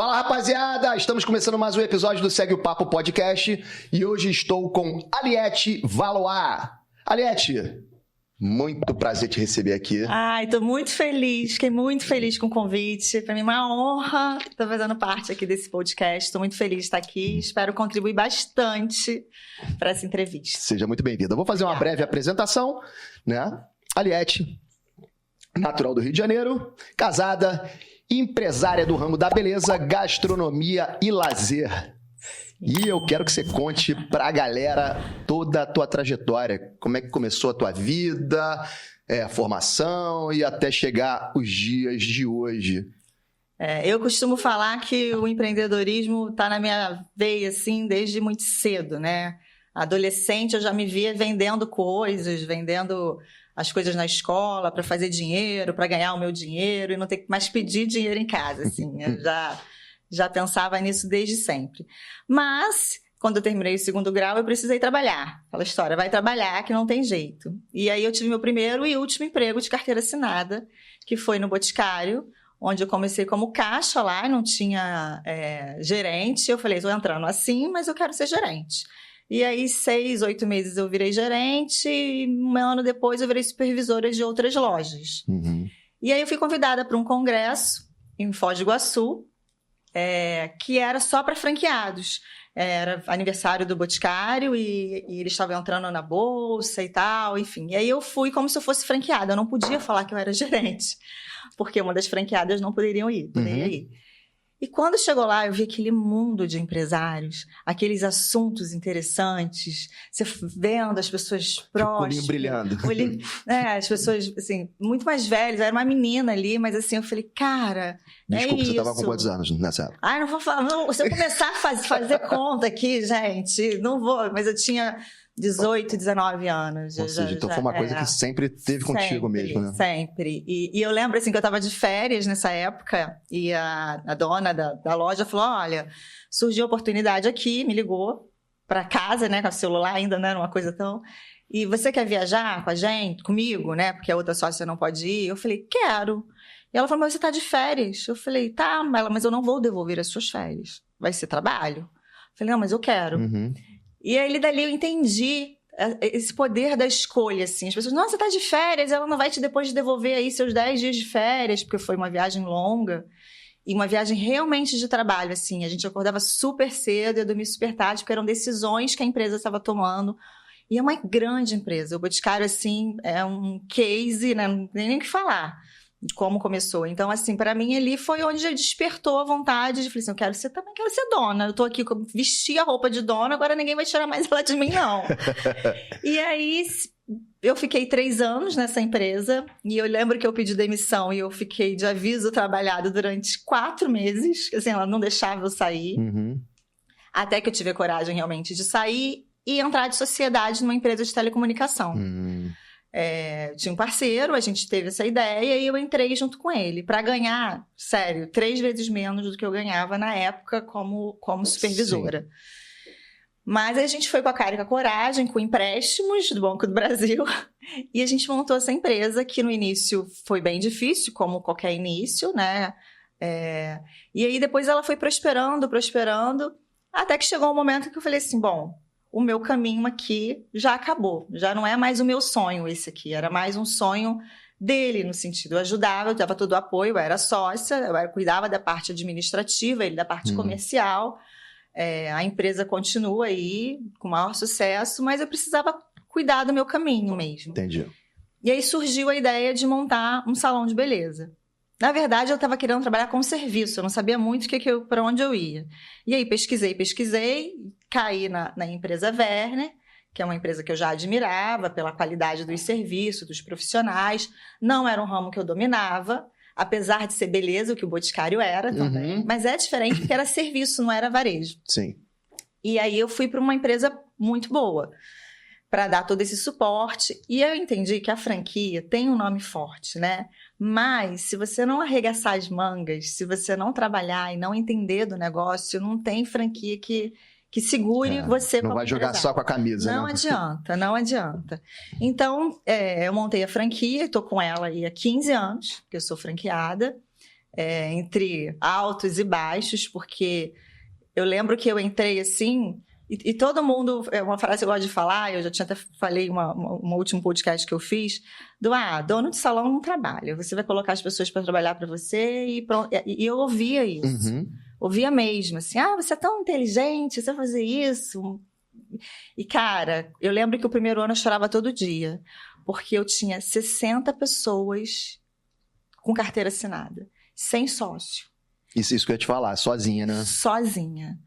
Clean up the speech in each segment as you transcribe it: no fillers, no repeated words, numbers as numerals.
Fala, rapaziada! Estamos começando mais um episódio do Segue o Papo Podcast e hoje estou com Aliette Valois. Aliette, muito prazer te receber aqui. Ai, tô muito feliz, fiquei muito feliz com o convite. Para mim é uma honra estar fazendo parte aqui desse podcast. Estou muito feliz de estar aqui, espero contribuir bastante para essa entrevista. Seja muito bem-vinda. Vou fazer uma breve apresentação, né? Aliette, natural do Rio de Janeiro, casada, empresária do ramo da beleza, gastronomia e lazer. E eu quero que você conte pra galera toda a tua trajetória. Como é que começou a tua vida, a formação e até chegar os dias de hoje. Eu costumo falar que o empreendedorismo está na minha veia, assim, desde muito cedo, né? Adolescente, eu já me via vendendo coisas, vendendo as coisas na escola para fazer dinheiro, para ganhar o meu dinheiro e não ter que mais pedir dinheiro em casa, assim. Eu já pensava nisso desde sempre. Mas, quando eu terminei o segundo grau, eu precisei trabalhar. Aquela história, vai trabalhar que não tem jeito. E aí eu tive meu primeiro e último emprego de carteira assinada, que foi no Boticário, onde eu comecei como caixa lá, não tinha gerente. Eu falei, estou entrando assim, mas eu quero ser gerente. E aí, 6, 8 meses eu virei gerente e um ano depois eu virei supervisora de outras lojas. Uhum. E aí eu fui convidada para um congresso em Foz do Iguaçu, que era só para franqueados. Era aniversário do Boticário e eles estavam entrando na bolsa e tal, enfim. E aí eu fui como se eu fosse franqueada, eu não podia falar que eu era gerente, porque uma das franqueadas não poderia ir. E quando chegou lá, eu vi aquele mundo de empresários, aqueles assuntos interessantes, você vendo as pessoas próximas. Olhinho brilhando. As pessoas, assim, muito mais velhas. Eu era uma menina ali, mas assim, eu falei, cara, Desculpa, é você isso. estava com quantos anos nessa época? Ai, não vou falar, não. Se eu começar a fazer conta aqui, gente, não vou. Mas eu tinha 18, 19 anos. Ou seja, então foi uma coisa que sempre teve contigo mesmo, né? Sempre. E eu lembro, assim, que eu estava de férias nessa época e a dona da loja falou, olha, surgiu a oportunidade aqui, me ligou para casa, né, com o celular ainda não era uma coisa tão... E você quer viajar com a gente, comigo, né, porque a outra sócia não pode ir? Eu falei, quero. E ela falou, mas você está de férias? Eu falei, tá, mas eu não vou devolver as suas férias. Vai ser trabalho. Eu falei, não, mas eu quero. Uhum. E aí, dali eu entendi esse poder da escolha, assim. As pessoas, nossa, você tá de férias, ela não vai depois devolver aí seus 10 dias de férias, porque foi uma viagem longa e uma viagem realmente de trabalho, assim. A gente acordava super cedo e dormia super tarde, porque eram decisões que a empresa estava tomando. E é uma grande empresa. O Boticário, assim, é um case, né? Não tem nem o que falar de como começou. Então, assim, para mim, ali foi onde despertou a vontade de, falei assim, eu quero ser dona. Eu tô aqui, vesti a roupa de dona, agora ninguém vai tirar mais ela de mim, não. E aí, eu fiquei 3 anos nessa empresa, e eu lembro que eu pedi demissão, e eu fiquei de aviso trabalhado durante 4 meses, assim, ela não deixava eu sair, até que eu tive a coragem, realmente, de sair e entrar de sociedade numa empresa de telecomunicação. Tinha um parceiro, a gente teve essa ideia e eu entrei junto com ele para ganhar, sério, 3 vezes menos do que eu ganhava na época como supervisora. Sim. Mas a gente foi com a cara e com a coragem, com empréstimos do Banco do Brasil, e a gente montou essa empresa que no início foi bem difícil, como qualquer início, né? E aí depois ela foi prosperando, até que chegou um momento que eu falei assim, bom, o meu caminho aqui já acabou. Já não é mais o meu sonho esse aqui. Era mais um sonho dele, no sentido, eu ajudava, eu dava todo o apoio, eu era sócia, eu cuidava da parte administrativa, ele da parte comercial. A empresa continua aí com maior sucesso, mas eu precisava cuidar do meu caminho mesmo. Entendi. E aí surgiu a ideia de montar um salão de beleza. Na verdade, eu estava querendo trabalhar com serviço, eu não sabia muito para onde eu ia. E aí pesquisei, caí na empresa Werner, que é uma empresa que eu já admirava pela qualidade dos serviços, dos profissionais. Não era um ramo que eu dominava, apesar de ser beleza, o que o Boticário era também. Mas é diferente porque era serviço, não era varejo. Sim. E aí eu fui para uma empresa muito boa, para dar todo esse suporte. E eu entendi que a franquia tem um nome forte, né? Mas se você não arregaçar as mangas, se você não trabalhar e não entender do negócio, não tem franquia que segure você como Não vai jogar só com a camisa, não né? Não adianta. Então, eu montei a franquia, estou com ela aí há 15 anos, que eu sou franqueada. entre altos e baixos, porque eu lembro que eu entrei assim, e todo mundo, é uma frase que eu gosto de falar, eu já tinha até falei um último podcast que eu fiz, dono de salão não trabalha, você vai colocar as pessoas para trabalhar para você e pronto. E eu ouvia isso, ouvia mesmo, assim, você é tão inteligente, você vai fazer isso. E cara, eu lembro que o primeiro ano eu chorava todo dia, porque eu tinha 60 pessoas com carteira assinada, sem sócio. Isso que eu ia te falar, sozinha, né? Sozinha.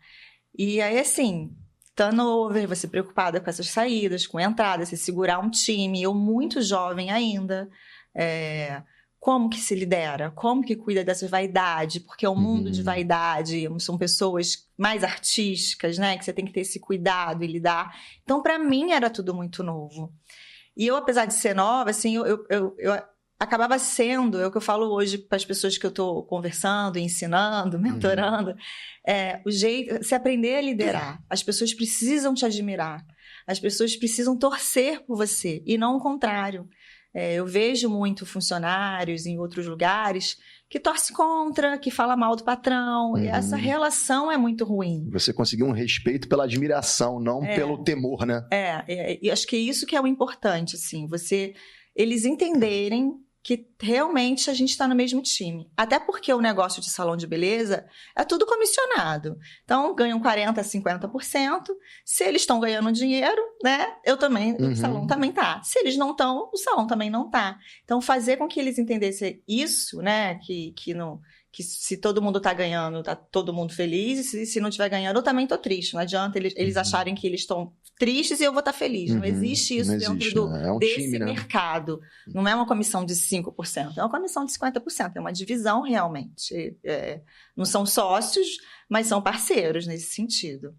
E aí, assim, turnover, você preocupada com essas saídas, com entradas, você segurar um time, eu muito jovem ainda, como que se lidera? Como que cuida dessa vaidade? Porque é um mundo de vaidade, são pessoas mais artísticas, né? Que você tem que ter esse cuidado e lidar. Então, para mim, era tudo muito novo. E eu, apesar de ser nova, assim, eu acabava sendo, é o que eu falo hoje para as pessoas que eu estou conversando, ensinando, mentorando, o jeito, se aprender a liderar. As pessoas precisam te admirar, as pessoas precisam torcer por você, e não o contrário. Eu vejo muito funcionários em outros lugares que torce contra, que fala mal do patrão, e essa relação é muito ruim. Você conseguiu um respeito pela admiração, não pelo temor, né? E acho que é isso que é o importante, assim, eles entenderem que realmente a gente está no mesmo time. Até porque o negócio de salão de beleza é tudo comissionado. Então, ganham 40%, 50%. Se eles estão ganhando dinheiro, né? O salão também tá. Se eles não estão, o salão também não tá. Então, fazer com que eles entendessem isso, né? Que se todo mundo tá ganhando, tá todo mundo feliz. E se não estiver ganhando, eu também tô triste. Não adianta eles acharem que eles estão tristes e eu vou estar feliz. Não existe isso dentro desse time, né? Mercado. Não é uma comissão de 5%, é uma comissão de 50%. É uma divisão realmente. Não são sócios, mas são parceiros nesse sentido.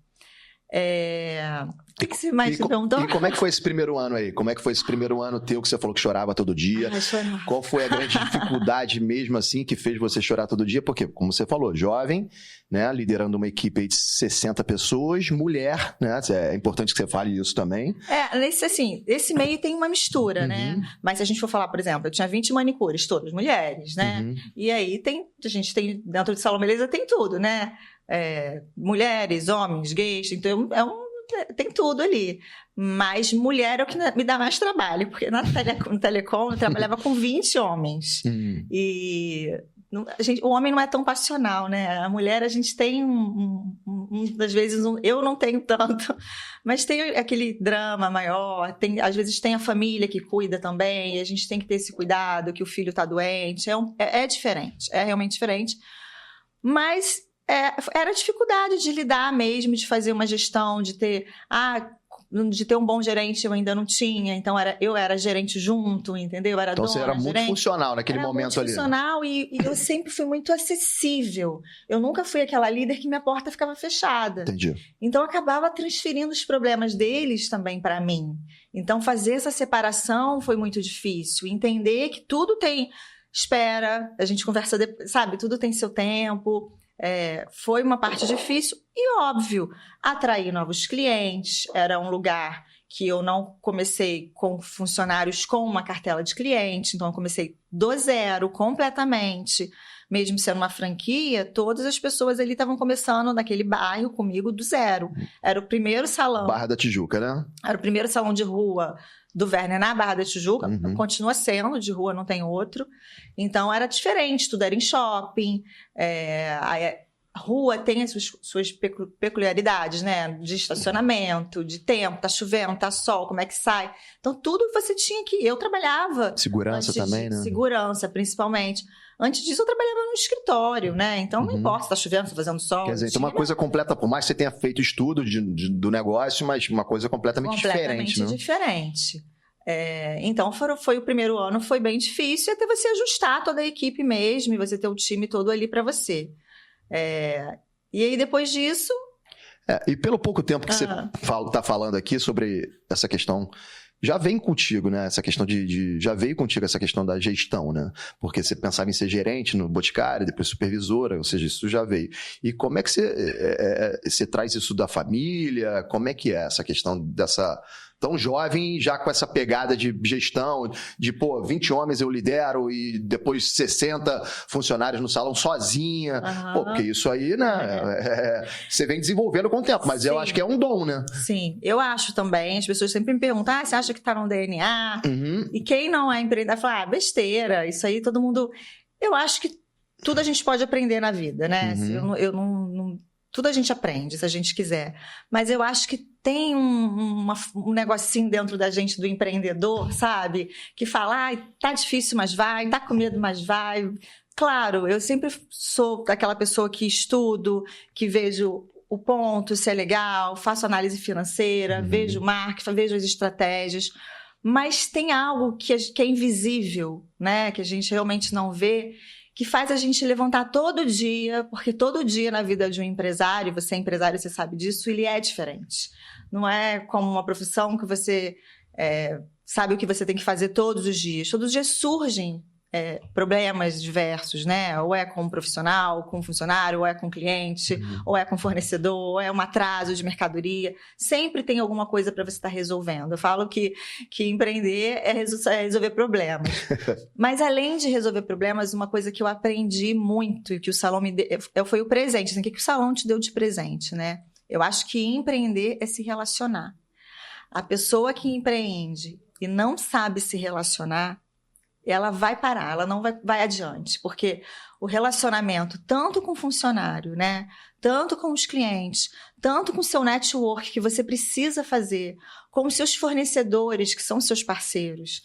O que você mais me perguntou? E como é que foi esse primeiro ano aí? Como é que foi esse primeiro ano teu que você falou que chorava todo dia? Chorava. Qual foi a grande dificuldade mesmo assim que fez você chorar todo dia? Porque, como você falou, jovem, né, liderando uma equipe aí de 60 pessoas, mulher, né? É importante que você fale isso também. Esse meio tem uma mistura, né? Mas se a gente for falar, por exemplo, eu tinha 20 manicures, todas mulheres, né? E aí a gente tem, dentro de salão beleza, tem tudo, né? Mulheres, homens, gays, então tem tudo ali. Mas mulher é o que me dá mais trabalho, porque no Telecom eu trabalhava com 20 homens. E o homem não é tão passional, né? A mulher, a gente tem às vezes, eu não tenho tanto, mas tem aquele drama maior, às vezes tem a família que cuida também, e a gente tem que ter esse cuidado, que o filho está doente, é diferente, é realmente diferente. Mas era a dificuldade de lidar mesmo, de fazer uma gestão, de ter um bom gerente, eu ainda não tinha, então eu era gerente junto, entendeu? Então você era muito funcional naquele momento ali. Era funcional e eu sempre fui muito acessível. Eu nunca fui aquela líder que minha porta ficava fechada. Entendi. Então eu acabava transferindo os problemas deles também para mim. Então fazer essa separação foi muito difícil. Entender que tudo tem espera, a gente conversa, sabe? Tudo tem seu tempo. Foi uma parte difícil e, óbvio, atrair novos clientes. Era um lugar que eu não comecei com funcionários com uma cartela de cliente, então eu comecei do zero, completamente. Mesmo sendo uma franquia, todas as pessoas ali estavam começando naquele bairro comigo do zero. Era o primeiro salão... Barra da Tijuca, né? Era o primeiro salão de rua do Werner na Barra da Tijuca, continua sendo, de rua não tem outro. Então era diferente, tudo era em shopping, a rua tem as suas peculiaridades, né? De estacionamento, de tempo, tá chovendo, tá sol, como é que sai. Então tudo você tinha que... Eu trabalhava... Segurança também, né? Segurança, principalmente. Antes disso, eu trabalhava no escritório, né? Então, não importa se tá chovendo, se tá fazendo sol. Quer dizer, então uma coisa completa, por mais que você tenha feito estudo do negócio, mas uma coisa completamente diferente, né? Diferente. Então, foi o primeiro ano, foi bem difícil, até você ajustar toda a equipe mesmo, e você ter o time todo ali para você. E aí, depois disso... e pelo pouco tempo que você tá falando aqui sobre essa questão... Já vem contigo, né? Essa questão já veio contigo essa questão da gestão, né? Porque você pensava em ser gerente no Boticário, depois supervisora, ou seja, isso já veio. E como é que você traz isso da família? Como é que é essa questão tão jovem, já com essa pegada de gestão, de, 20 homens eu lidero e depois 60 funcionários no salão sozinha. Porque isso aí, né, você vem desenvolvendo com o tempo, mas eu acho que é um dom, né? Sim, eu acho também. As pessoas sempre me perguntam, você acha que tá no DNA? E quem não é empreendedor fala, besteira, isso aí todo mundo... Eu acho que tudo a gente pode aprender na vida, né? Eu não tudo a gente aprende, se a gente quiser. Mas eu acho que tem um negocinho dentro da gente do empreendedor, sabe? Que fala, tá difícil, mas vai. Tá com medo, mas vai. Claro, eu sempre sou aquela pessoa que estudo, que vejo o ponto, se é legal, faço análise financeira, vejo marketing, vejo as estratégias. Mas tem algo que é invisível, né? Que a gente realmente não vê, que faz a gente levantar todo dia, porque todo dia na vida de um empresário, você é empresário, você sabe disso, ele é diferente. Não é como uma profissão que você sabe o que você tem que fazer todos os dias. Todos os dias surgem problemas diversos, né? Ou é com um profissional, com um funcionário, ou é com um cliente, ou é com um fornecedor, ou é um atraso de mercadoria. Sempre tem alguma coisa para você estar resolvendo. Eu falo que empreender é resolver problemas. Mas além de resolver problemas, uma coisa que eu aprendi muito e que o salão me deu foi o presente. Assim, o que o salão te deu de presente, né? Eu acho que empreender é se relacionar. A pessoa que empreende e não sabe se relacionar, ela vai parar, ela não vai adiante, porque o relacionamento, tanto com o funcionário, né, tanto com os clientes, tanto com o seu network que você precisa fazer, com os seus fornecedores, que são seus parceiros.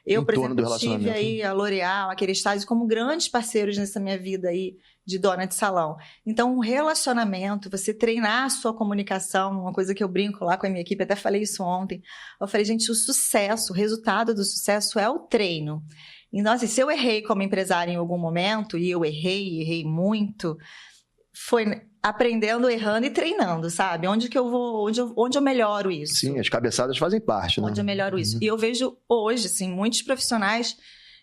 Eu, por exemplo, tive aí a L'Oréal, a Kerastase, como grandes parceiros nessa minha vida aí de dona de salão. Então, um relacionamento, você treinar a sua comunicação, uma coisa que eu brinco lá com a minha equipe, até falei isso ontem. Eu falei, gente, o resultado do sucesso é o treino. Então, assim, se eu errei como empresária em algum momento, e eu errei muito, foi aprendendo, errando e treinando, sabe? Onde que eu vou, onde eu melhoro isso? Sim, as cabeçadas fazem parte, né? Onde eu melhoro isso. E eu vejo hoje, assim, muitos profissionais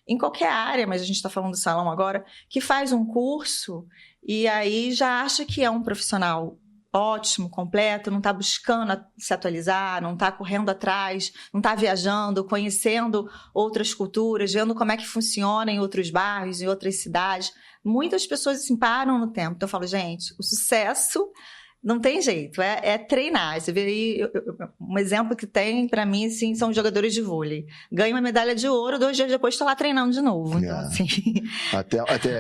em qualquer área, mas a gente está falando do salão agora, que faz um curso e aí já acha que é um profissional ótimo, completo, não está buscando se atualizar, não está correndo atrás, não está viajando, conhecendo outras culturas, vendo como é que funciona em outros bairros, em outras cidades. Muitas pessoas assim, param no tempo. Então eu falo, gente, o sucesso não tem jeito, é treinar. Você vê aí, um exemplo que tem pra mim, assim, são jogadores de vôlei. Ganha uma medalha de ouro, 2 dias depois tá lá treinando de novo. Então, assim...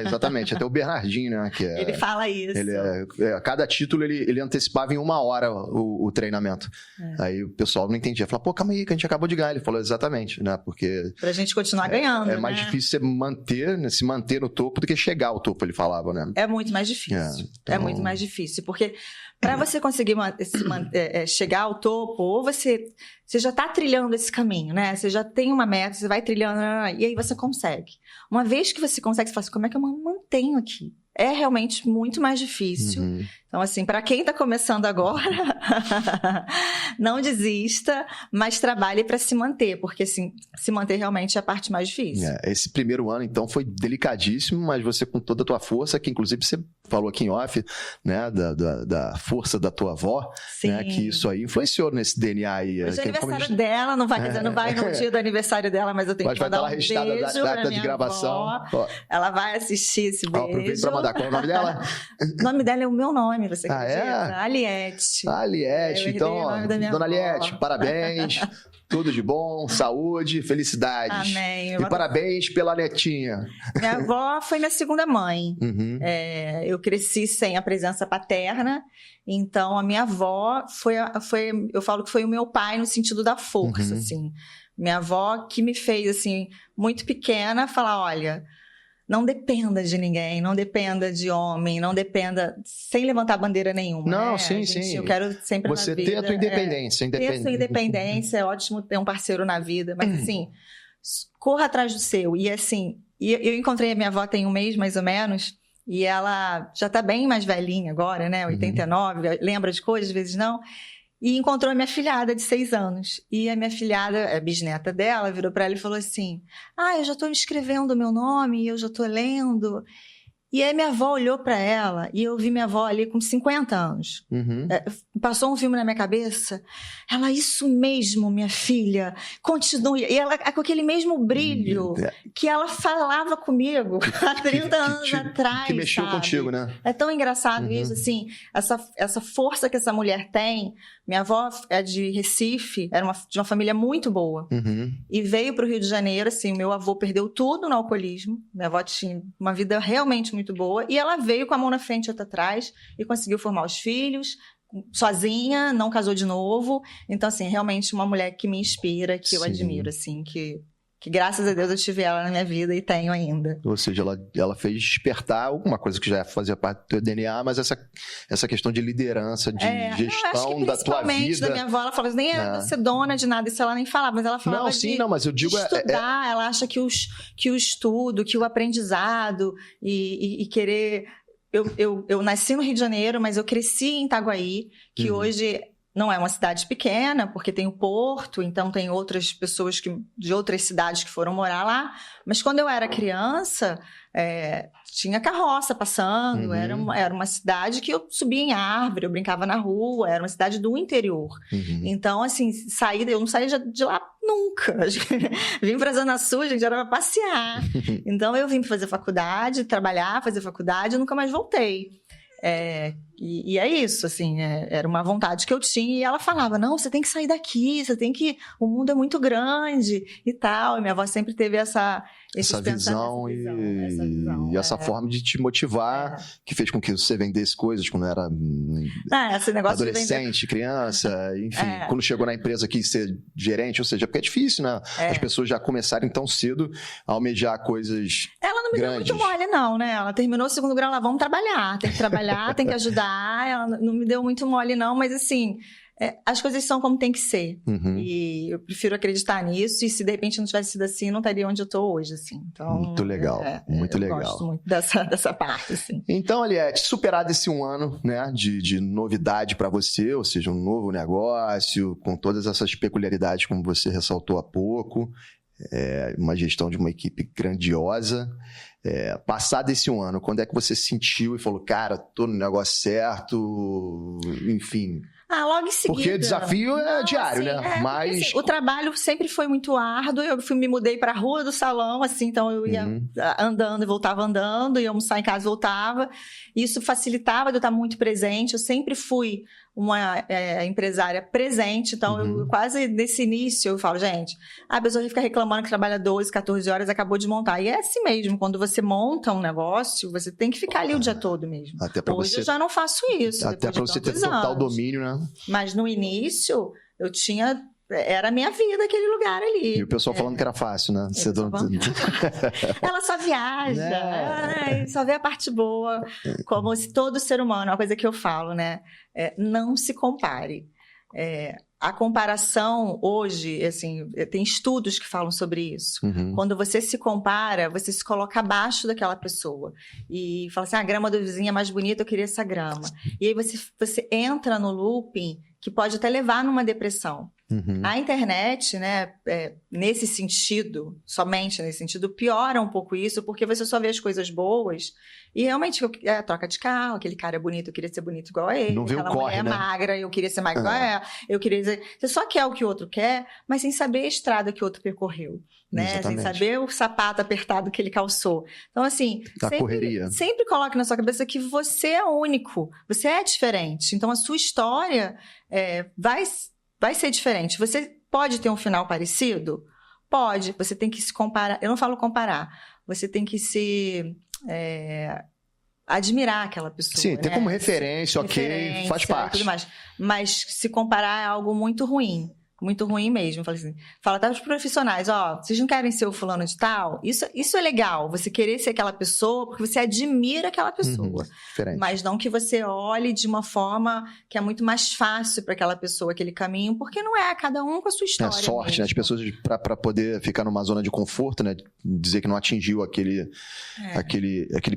Exatamente, até o Bernardinho, né? Que ele fala isso. Cada título ele antecipava em 1 hora o treinamento. Aí o pessoal não entendia. Falava, calma aí, que a gente acabou de ganhar. Ele falou, exatamente, né? Porque... Pra gente continuar ganhando, É mais difícil você se manter no topo do que chegar ao topo, ele falava, né? É muito mais difícil. É muito mais difícil, porque... Para você conseguir chegar ao topo, ou você já está trilhando esse caminho, né? Você já tem uma meta, você vai trilhando, e aí você consegue. Uma vez que você consegue, você fala assim, como é que eu me mantenho aqui? É realmente muito mais difícil. Então, assim, para quem está começando agora, não desista, mas trabalhe para se manter, porque, assim, se manter realmente é a parte mais difícil. Esse primeiro ano, então, foi delicadíssimo, mas você com toda a tua força, que inclusive você falou aqui em off, né, da força da tua avó, né, que isso aí influenciou nesse DNA aí. Hoje é aniversário dela, não vai no dia do aniversário dela, mas eu tenho que mandar um beijo pra minha gravação. Avó. Ela vai assistir esse beijo. Aproveita pra mandar. Qual é o nome dela? O nome dela é o meu nome, você acredita? Aliette. Aliette, então, dona Aliette, parabéns. Tudo de bom, saúde, felicidades. Amém. E parabéns pela netinha. Minha avó foi minha segunda mãe. Eu cresci sem a presença paterna, então a minha avó eu falo que foi o meu pai no sentido da força, assim. Minha avó que me fez, assim, muito pequena, falar, olha... Não dependa de ninguém, não dependa de homem, não dependa sem levantar bandeira nenhuma. Não, né? sim. Eu quero sempre você na vida... ter a tua independência. Ter a sua independência, é ótimo ter um parceiro na vida. Mas, assim, corra atrás do seu. E, assim, eu encontrei a minha avó tem 1 mês, mais ou menos, e ela já tá bem mais velhinha agora, né? 89, lembra de coisas, às vezes não. E encontrou a minha filhada de 6 anos. E a minha filhada, a bisneta dela, virou para ela e falou assim, eu já estou escrevendo o meu nome, eu já estou lendo. E aí minha avó olhou pra ela e eu vi minha avó ali com 50 anos. Uhum. Passou um filme na minha cabeça. Ela, isso mesmo, minha filha, continue. E ela com aquele mesmo brilho que ela falava comigo há 30 anos atrás. Que mexeu contigo, né? É tão engraçado isso, assim, essa força que essa mulher tem. Minha avó é de Recife, era de uma família muito boa. Uhum. E veio para o Rio de Janeiro, assim, meu avô perdeu tudo no alcoolismo. Minha avó tinha uma vida realmente muito boa. E ela veio com a mão na frente e outra atrás e conseguiu formar os filhos, sozinha, não casou de novo. Então, assim, realmente uma mulher que me inspira, que eu admiro, assim, que graças a Deus eu tive ela na minha vida e tenho ainda. Ou seja, ela fez despertar alguma coisa que já fazia parte do teu DNA, mas essa questão de liderança, de gestão da tua vida. Da minha avó, ela falava, nem era ser dona de nada, isso ela nem falava, mas ela falava mas eu digo estudar, ela acha que o estudo, que o aprendizado e querer... Eu nasci no Rio de Janeiro, mas eu cresci em Itaguaí, que hoje... Não é uma cidade pequena, porque tem o Porto, então tem outras pessoas de outras cidades que foram morar lá. Mas quando eu era criança, tinha carroça passando, era uma cidade que eu subia em árvore, eu brincava na rua, era uma cidade do interior. Então, assim, eu não saía de lá nunca. Vim para a Zona Sul, gente, era para passear. Então, eu vim para fazer faculdade, trabalhar, fazer faculdade, e nunca mais voltei. E é isso, assim, era uma vontade que eu tinha e ela falava, não, você tem que sair daqui, o mundo é muito grande e tal, e minha avó sempre teve essa visão e essa forma de te motivar, que fez com que você vendesse coisas quando era esse negócio adolescente, criança, enfim, quando chegou na empresa quis ser gerente, ou seja, porque é difícil, né? As pessoas já começarem tão cedo a almejar coisas Ela não me grandes. deu muito mole, não, né? Ela terminou o segundo grau, lá, vamos trabalhar, tem que trabalhar, tem que ajudar. Ela não me deu muito mole, não, mas assim, as coisas são como tem que ser. E eu prefiro acreditar nisso, e se de repente não tivesse sido assim, não estaria onde eu estou hoje, assim. Então, muito legal, muito legal. Eu gosto muito dessa parte, assim. Então, Aliette, superado esse um ano, né, de novidade para você, ou seja, um novo negócio, com todas essas peculiaridades, como você ressaltou há pouco, uma gestão de uma equipe grandiosa. Passado esse um ano, quando é que você sentiu e falou, cara, tô no negócio certo, enfim... Logo em seguida. Porque desafio diário, assim, né? Mas assim, o trabalho sempre foi muito árduo. Eu me mudei para a rua do salão, assim, então eu ia andando e voltava andando, ia almoçar em casa e voltava. Isso facilitava de eu estar muito presente. Eu sempre fui uma empresária presente, então eu quase nesse início eu falo, gente, a pessoa fica reclamando que trabalha 12, 14 horas, acabou de montar. E é assim mesmo, quando você monta um negócio, você tem que ficar ali o dia todo mesmo. Até pra Hoje você... eu já não faço isso. Até para você ter total domínio, né? Mas no início, era a minha vida aquele lugar ali. E o pessoal falando que era fácil, né? Ela só viaja, só vê a parte boa, como se todo ser humano, é uma coisa que eu falo, né? Não se compare. A comparação hoje, assim, tem estudos que falam sobre isso. Quando você se compara, você se coloca abaixo daquela pessoa. E fala assim, a grama do vizinho é mais bonita, eu queria essa grama. E aí você entra no looping que pode até levar numa depressão. A internet, né, nesse sentido, somente nesse sentido, piora um pouco isso, porque você só vê as coisas boas e realmente troca de carro, aquele cara é bonito, eu queria ser bonito igual a ele, não vê aquela o corre, mulher né? magra, eu queria ser magra igual a ela, eu queria dizer, você só quer o que o outro quer, mas sem saber a estrada que o outro percorreu, né? Sem saber o sapato apertado que ele calçou. Então, assim, sempre coloque na sua cabeça que você é único, você é diferente, então a sua história vai ser diferente. Você pode ter um final parecido? Pode. Você tem que se comparar. Eu não falo comparar. Você tem que se admirar aquela pessoa. Sim, ter como referência, ok, faz parte. Tudo mais. Mas se comparar é algo muito ruim. Muito ruim mesmo. Fala até para os profissionais, vocês não querem ser o fulano de tal? Isso é legal, você querer ser aquela pessoa, porque você admira aquela pessoa. Mas não que você olhe de uma forma que é muito mais fácil para aquela pessoa, aquele caminho, porque não é, cada um com a sua história. É sorte, né? As pessoas, para poder ficar numa zona de conforto, né? Dizer que não atingiu aquele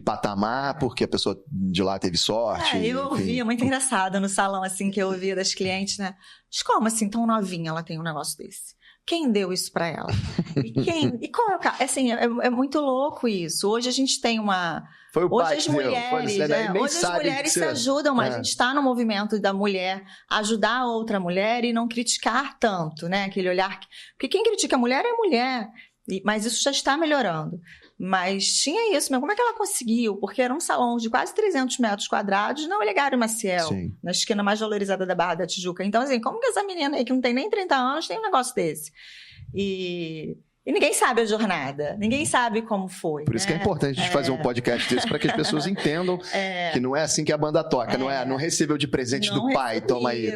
patamar, porque a pessoa de lá teve sorte. Eu ouvia, muito engraçado no salão, assim, que eu ouvia das clientes, né? Mas como assim, tão novinha ela tem um negócio desse? Quem deu isso para ela? E qual é o caso? Assim, é muito louco isso. Hoje a gente tem uma... Hoje as mulheres se ajudam, mas a gente está no movimento da mulher ajudar a outra mulher e não criticar tanto, né? Aquele olhar... Porque quem critica a mulher é a mulher, mas isso já está melhorando. Mas tinha isso mesmo. Como é que ela conseguiu? Porque era um salão de quase 300 metros quadrados na Olegário Maciel, na esquina mais valorizada da Barra da Tijuca. Então, assim, como que essa menina aí que não tem nem 30 anos tem um negócio desse? E ninguém sabe a jornada, ninguém sabe como foi. Por isso que é importante a gente fazer um podcast desse para que as pessoas entendam que não é assim que a banda toca, não recebeu de presente do pai, toma aí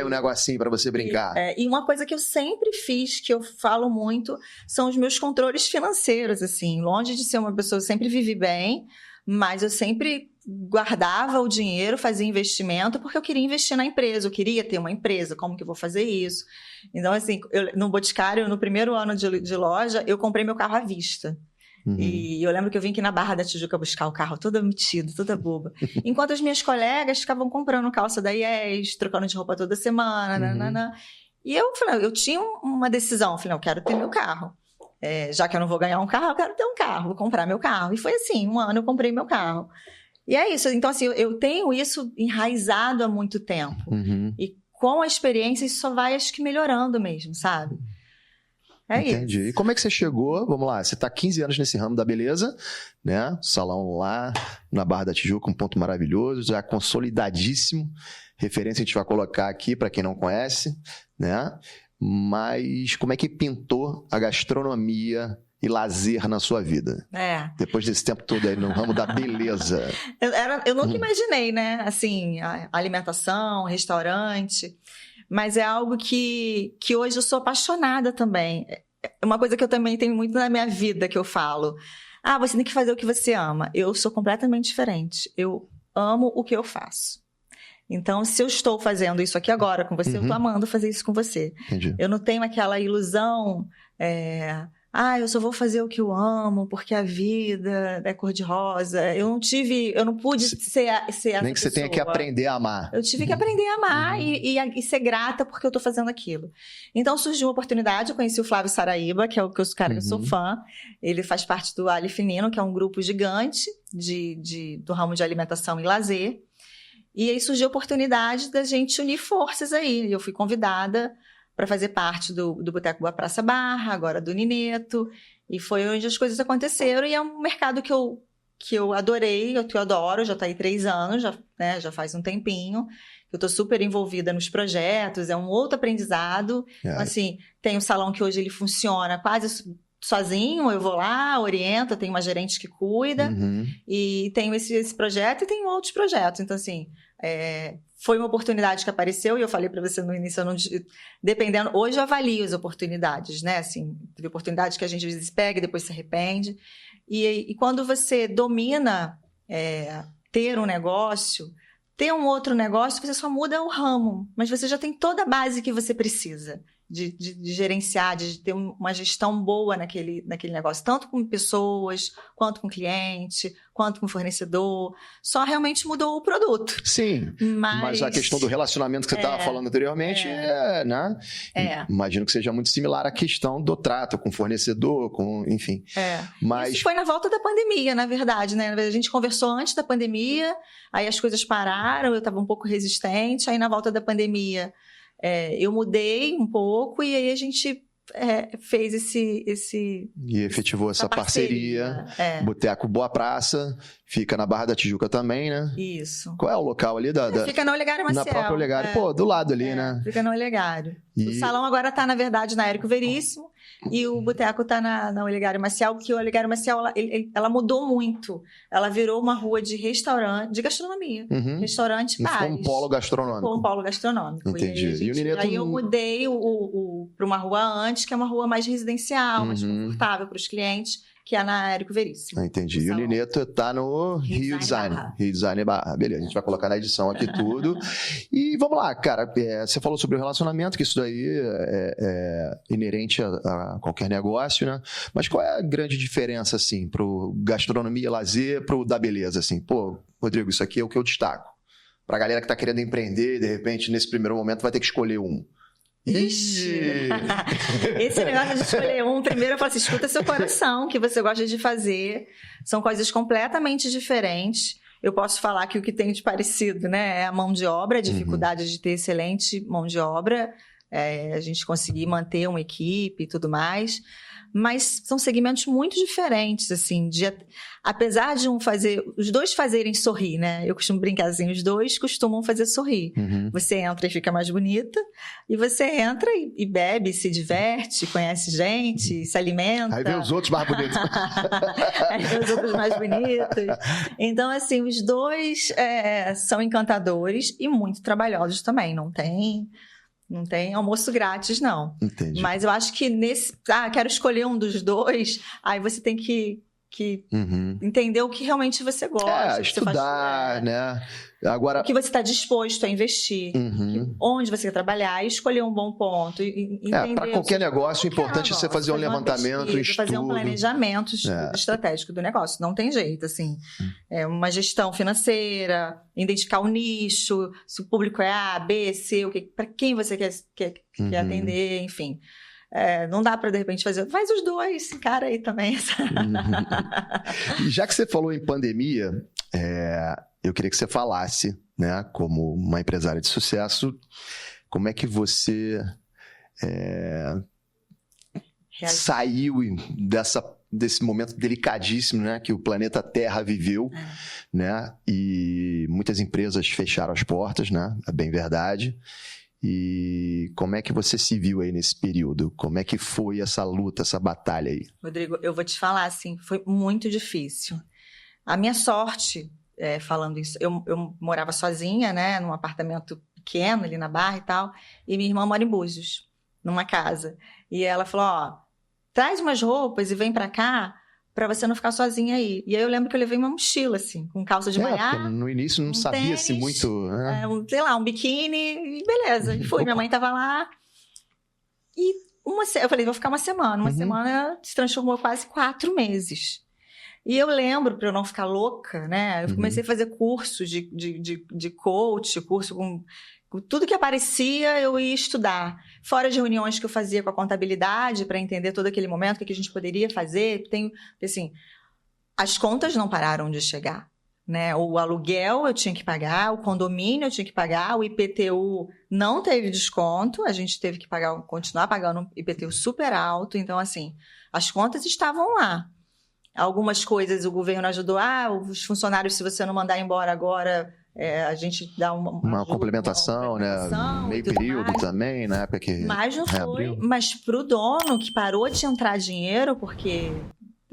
um negocinho para você brincar. E uma coisa que eu sempre fiz, que eu falo muito, são os meus controles financeiros, assim, longe de ser uma pessoa, eu sempre vivi bem, mas eu sempre guardava o dinheiro, fazia investimento, porque eu queria investir na empresa, eu queria ter uma empresa, como que eu vou fazer isso? Então, assim, no Boticário, no primeiro ano de loja, eu comprei meu carro à vista. E eu lembro que eu vim aqui na Barra da Tijuca buscar o carro, toda metido, toda boba. Enquanto as minhas colegas ficavam comprando calça da IES, trocando de roupa toda semana, E eu falei, eu tinha uma decisão, eu falei, eu quero ter meu carro. Já que eu não vou ganhar um carro, eu quero ter um carro, vou comprar meu carro. E foi assim, um ano eu comprei meu carro. E é isso, então assim, eu tenho isso enraizado há muito tempo. E com a experiência isso só vai, acho que, melhorando mesmo, sabe? Entendi. Isso. E como é que você chegou? Vamos lá, você está 15 anos nesse ramo da beleza, né? Salão lá na Barra da Tijuca, um ponto maravilhoso, já consolidadíssimo. Referência a gente vai colocar aqui para quem não conhece, né? Mas como é que pintou a gastronomia e lazer na sua vida? Depois desse tempo todo aí no ramo da beleza. Eu nunca imaginei, né? Assim, a alimentação, restaurante. Mas é algo que hoje eu sou apaixonada também. É uma coisa que eu também tenho muito na minha vida, que eu falo. Você tem que fazer o que você ama. Eu sou completamente diferente. Eu amo o que eu faço. Então, se eu estou fazendo isso aqui agora com você, eu estou amando fazer isso com você. Entendi. Eu não tenho aquela ilusão... eu só vou fazer o que eu amo, porque a vida é cor-de-rosa. Eu não pude ser essa Nem que você tenha que aprender a amar. Eu tive que aprender a amar e ser grata porque eu tô fazendo aquilo. Então surgiu uma oportunidade, eu conheci o Flávio Saraíba, que é o cara que eu sou fã. Ele faz parte do Ali Finino, que é um grupo gigante do ramo de alimentação e lazer. E aí surgiu a oportunidade da gente unir forças aí. Eu fui convidada para fazer parte do Boteco Boa Praça Barra, agora do Nineto, e foi onde as coisas aconteceram, e é um mercado que eu adorei, que eu adoro, já está aí 3 anos, já faz um tempinho, eu estou super envolvida nos projetos, é um outro aprendizado, assim, tem um salão que hoje ele funciona quase sozinho, eu vou lá, oriento, tem uma gerente que cuida, e tenho esse projeto e tenho outros projetos, então assim... foi uma oportunidade que apareceu e eu falei para você no início, dependendo, hoje eu avalio as oportunidades, né? Assim, teve oportunidades que a gente às vezes pega e depois se arrepende. E quando você domina ter um negócio, ter um outro negócio, você só muda o ramo, mas você já tem toda a base que você precisa de gerenciar, de ter uma gestão boa naquele negócio, tanto com pessoas, quanto com cliente, quanto com fornecedor. Só realmente mudou o produto. Sim, mas a questão do relacionamento que você estava falando anteriormente, né? Imagino que seja muito similar à questão do trato com fornecedor, enfim. Mas... Isso foi na volta da pandemia, na verdade, né? A gente conversou antes da pandemia, aí as coisas pararam, eu estava um pouco resistente, aí na volta da pandemia... eu mudei um pouco e aí a gente fez esse... E efetivou essa parceria. Boteco Boa Praça, fica na Barra da Tijuca também, né? Isso. Qual é o local ali? Fica na Olegário Maciel. Na própria Olegário. Pô, do lado ali, né? Fica na Olegário. O salão agora tá, na verdade, na Érico Veríssimo e o boteco tá na Olegário Maciel, porque a Olegário Maciel, ela mudou muito. Ela virou uma rua de restaurante, de gastronomia. Restaurante, bares. Foi um polo gastronômico. Foi um polo gastronômico. Entendi. Aí eu mudei para uma rua antes, que é uma rua mais residencial, mais confortável para os clientes, que é na Érico Veríssimo. Entendi. E o Nineto tá no Rio Design. Rio Design Barra. Beleza, a gente vai colocar na edição aqui tudo. E vamos lá, cara. Você falou sobre o relacionamento, que isso daí é inerente a qualquer negócio, né? Mas qual é a grande diferença, assim, pro gastronomia e lazer, pro da beleza, assim? Pô, Rodrigo, isso aqui é o que eu destaco. Pra galera que tá querendo empreender, de repente, nesse primeiro momento, vai ter que escolher um. Ixi. Esse negócio de escolher um, primeiro eu falo assim, escuta seu coração, que você gosta de fazer. São coisas completamente diferentes. Eu posso falar que o que tem de parecido, né, é a mão de obra, a dificuldade de ter excelente mão de obra, a gente conseguir manter uma equipe e tudo mais. Mas são segmentos muito diferentes, assim, apesar de os dois fazerem sorrir, né? Eu costumo brincar assim, os dois costumam fazer sorrir. Você entra e fica mais bonita, e você entra e bebe, se diverte, conhece gente, se alimenta. Aí vem os outros mais bonitos. Aí vem os outros mais bonitos. Então, assim, os dois são encantadores e muito trabalhosos também, não tem almoço grátis, não. Entendi. Mas eu acho que quero escolher um dos dois, aí você tem que entender o que realmente você gosta. Estudar, né? Agora... O que você está disposto a investir. Onde você quer trabalhar, e escolher um bom ponto. Para qualquer negócio, o importante é você fazer um levantamento, um estudo. Fazer um planejamento estratégico do negócio. Não tem jeito, assim. Uma gestão financeira, identificar o nicho, se o público é A, B, C, para quem você quer atender, enfim. Não dá para, de repente, faz os dois, cara aí também. Já que você falou em pandemia, eu queria que você falasse, né, como uma empresária de sucesso, como é que você saiu desse momento delicadíssimo, né, que o planeta Terra viveu, né, e muitas empresas fecharam as portas, né, é bem verdade. E como é que você se viu aí nesse período? Como é que foi essa luta, essa batalha aí? Rodrigo, eu vou te falar, assim, foi muito difícil. A minha sorte, falando isso, eu morava sozinha, né, num apartamento pequeno ali na Barra e tal, e minha irmã mora em Búzios, numa casa. E ela falou, traz umas roupas e vem pra cá, pra você não ficar sozinha aí. E aí eu lembro que eu levei uma mochila, assim, com calça de malhar. No início não sabia-se muito... Né? Um biquíni, e beleza. E fui, minha mãe tava lá. E eu falei, vou ficar uma semana. Uma semana se transformou quase 4 meses. E eu lembro, pra eu não ficar louca, né? Eu comecei a fazer cursos de coach, curso com tudo que aparecia, eu ia estudar. Fora de reuniões que eu fazia com a contabilidade para entender todo aquele momento, o que a gente poderia fazer. Assim, as contas não pararam de chegar, né? O aluguel eu tinha que pagar, o condomínio eu tinha que pagar, o IPTU não teve desconto, a gente teve que continuar pagando um IPTU super alto. Então, assim, as contas estavam lá. Algumas coisas o governo ajudou. Os funcionários, se você não mandar embora agora... a gente dá uma complementação, né? Meio período também, na época que mas não reabriu. foi. Mas pro dono que parou de entrar dinheiro, porque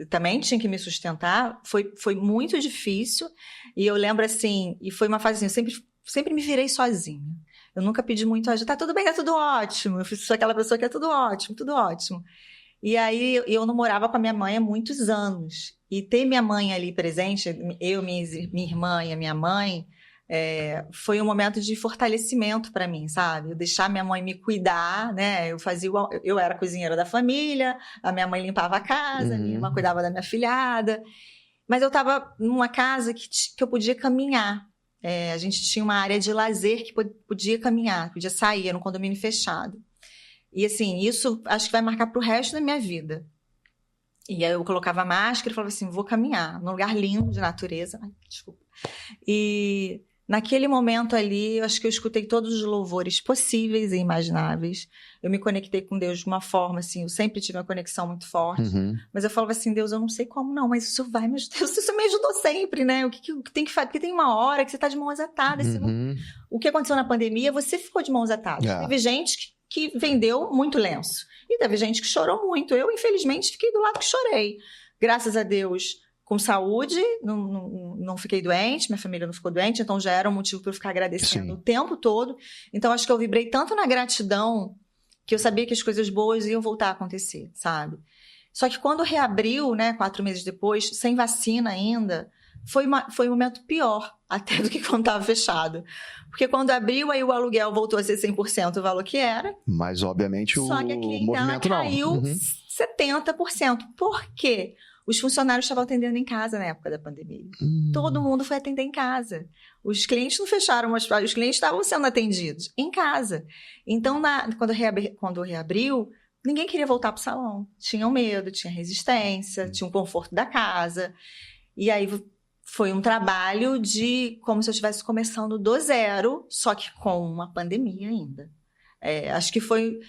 também tinha que me sustentar, foi muito difícil. E eu lembro assim, e foi uma fase assim, eu sempre me virei sozinha. Eu nunca pedi muito ajuda. Tá tudo bem, tá tudo ótimo. Eu sou aquela pessoa que é tudo ótimo, tudo ótimo. E aí eu não morava com a minha mãe há muitos anos. E ter minha mãe ali presente, eu, minha irmã e a minha mãe, foi um momento de fortalecimento para mim, sabe? Eu deixar minha mãe me cuidar, né? Eu era cozinheira da família, a minha mãe limpava a casa, a minha irmã cuidava da minha filhada, mas eu estava numa casa que eu podia caminhar. A gente tinha uma área de lazer que podia caminhar, podia sair, era um condomínio fechado. E assim, isso acho que vai marcar pro resto da minha vida. E aí eu colocava máscara e falava assim, vou caminhar num lugar lindo de natureza. Ai, desculpa. E naquele momento ali, eu acho que eu escutei todos os louvores possíveis e imagináveis. Eu me conectei com Deus de uma forma, assim, eu sempre tive uma conexão muito forte. Mas eu falava assim, Deus, eu não sei como não, mas isso vai me ajudar. Isso me ajudou sempre, né? O que tem que fazer? Porque tem uma hora que você tá de mãos atadas. O que aconteceu na pandemia, você ficou de mãos atadas. Teve gente que vendeu muito lenço. E teve gente que chorou muito. Eu, infelizmente, fiquei do lado que chorei. Graças a Deus, com saúde, não fiquei doente, minha família não ficou doente, então já era um motivo para eu ficar agradecendo o tempo todo. Então, acho que eu vibrei tanto na gratidão que eu sabia que as coisas boas iam voltar a acontecer, sabe? Só que quando reabriu, né, 4 meses depois, sem vacina ainda, foi um momento pior até do que quando estava fechado. Porque quando abriu, aí o aluguel voltou a ser 100% o valor que era. Mas, obviamente, só que a clientela movimento caiu 70%. Por quê? os funcionários estavam atendendo em casa na época da pandemia. Todo mundo foi atender em casa. Os clientes não fecharam, mas os clientes estavam sendo atendidos em casa. Então, quando reabriu, ninguém queria voltar para o salão. Tinham medo, tinha resistência, tinha o conforto da casa. E aí foi um trabalho como se eu estivesse começando do zero, só que com uma pandemia ainda. Acho que foi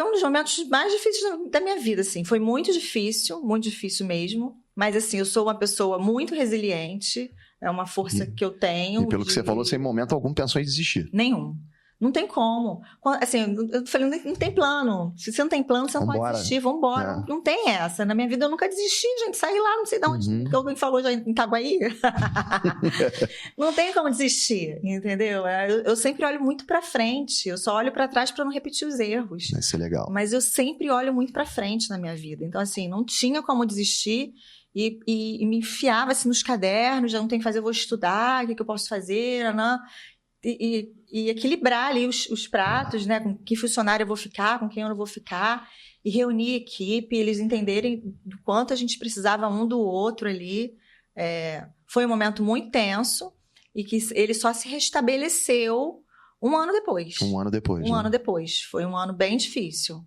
um dos momentos mais difíceis da minha vida, assim. Foi muito difícil mesmo. Mas, assim, eu sou uma pessoa muito resiliente. É uma força que eu tenho. E pelo que você falou, você em momento algum pensou em desistir. Nenhum. Não tem como. Assim, eu falei, não tem plano. Se você não tem plano, você não pode desistir. Vambora. Não tem essa. Na minha vida, eu nunca desisti, gente. Saí lá, não sei de onde. Alguém falou já em Itaguaí. Não tem como desistir, entendeu? Eu sempre olho muito pra frente. Eu só olho pra trás pra não repetir os erros. Isso é legal. Mas eu sempre olho muito pra frente na minha vida. Então, assim, não tinha como desistir. E me enfiava assim, nos cadernos. Já não tem que fazer, eu vou estudar. O que eu posso fazer? E equilibrar ali os pratos, né? Com que funcionário eu vou ficar, com quem eu não vou ficar. E reunir a equipe, eles entenderem do quanto a gente precisava um do outro ali. Foi um momento muito tenso e que ele só se restabeleceu um ano depois. Um ano depois. Um ano depois. Foi um ano bem difícil.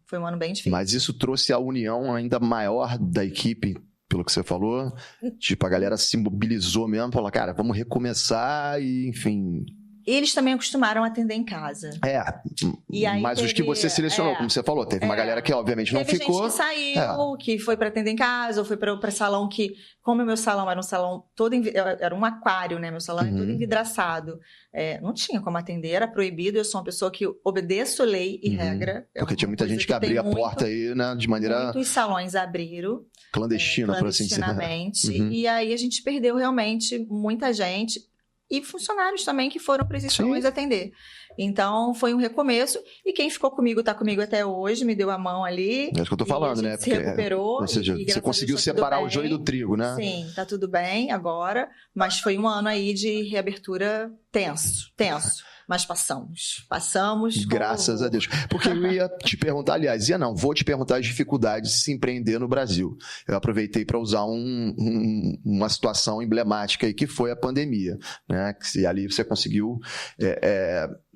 Mas isso trouxe a união ainda maior da equipe, pelo que você falou. Tipo, a galera se mobilizou mesmo, falou, cara, vamos recomeçar e, enfim... Eles também acostumaram a atender em casa. Mas os que você selecionou, como você falou, teve uma galera que obviamente não ficou. Teve gente que saiu, que foi para atender em casa, ou foi para salão que, como o meu salão era um salão todo, era um aquário, né? Meu salão é todo envidraçado. Não tinha como atender, era proibido. Eu sou uma pessoa que obedeço lei e regra. Porque tinha muita gente que abria a porta aí, né? De maneira... Muitos salões abriram. Clandestina, por assim dizer. Clandestinamente. E aí a gente perdeu realmente muita gente. E funcionários também que foram para esses salões atender. Então, foi um recomeço. E quem ficou comigo, está comigo até hoje, me deu a mão ali. É isso que eu tô falando, né? Se recuperou. Ou seja, você conseguiu separar o joio do trigo, né? Sim, tá tudo bem agora. Mas foi um ano aí de reabertura tenso. Mas passamos. Graças a Deus. Porque eu ia te perguntar, aliás, vou te perguntar as dificuldades de se empreender no Brasil. Eu aproveitei para usar uma situação emblemática aí, que foi a pandemia, né? Que ali você conseguiu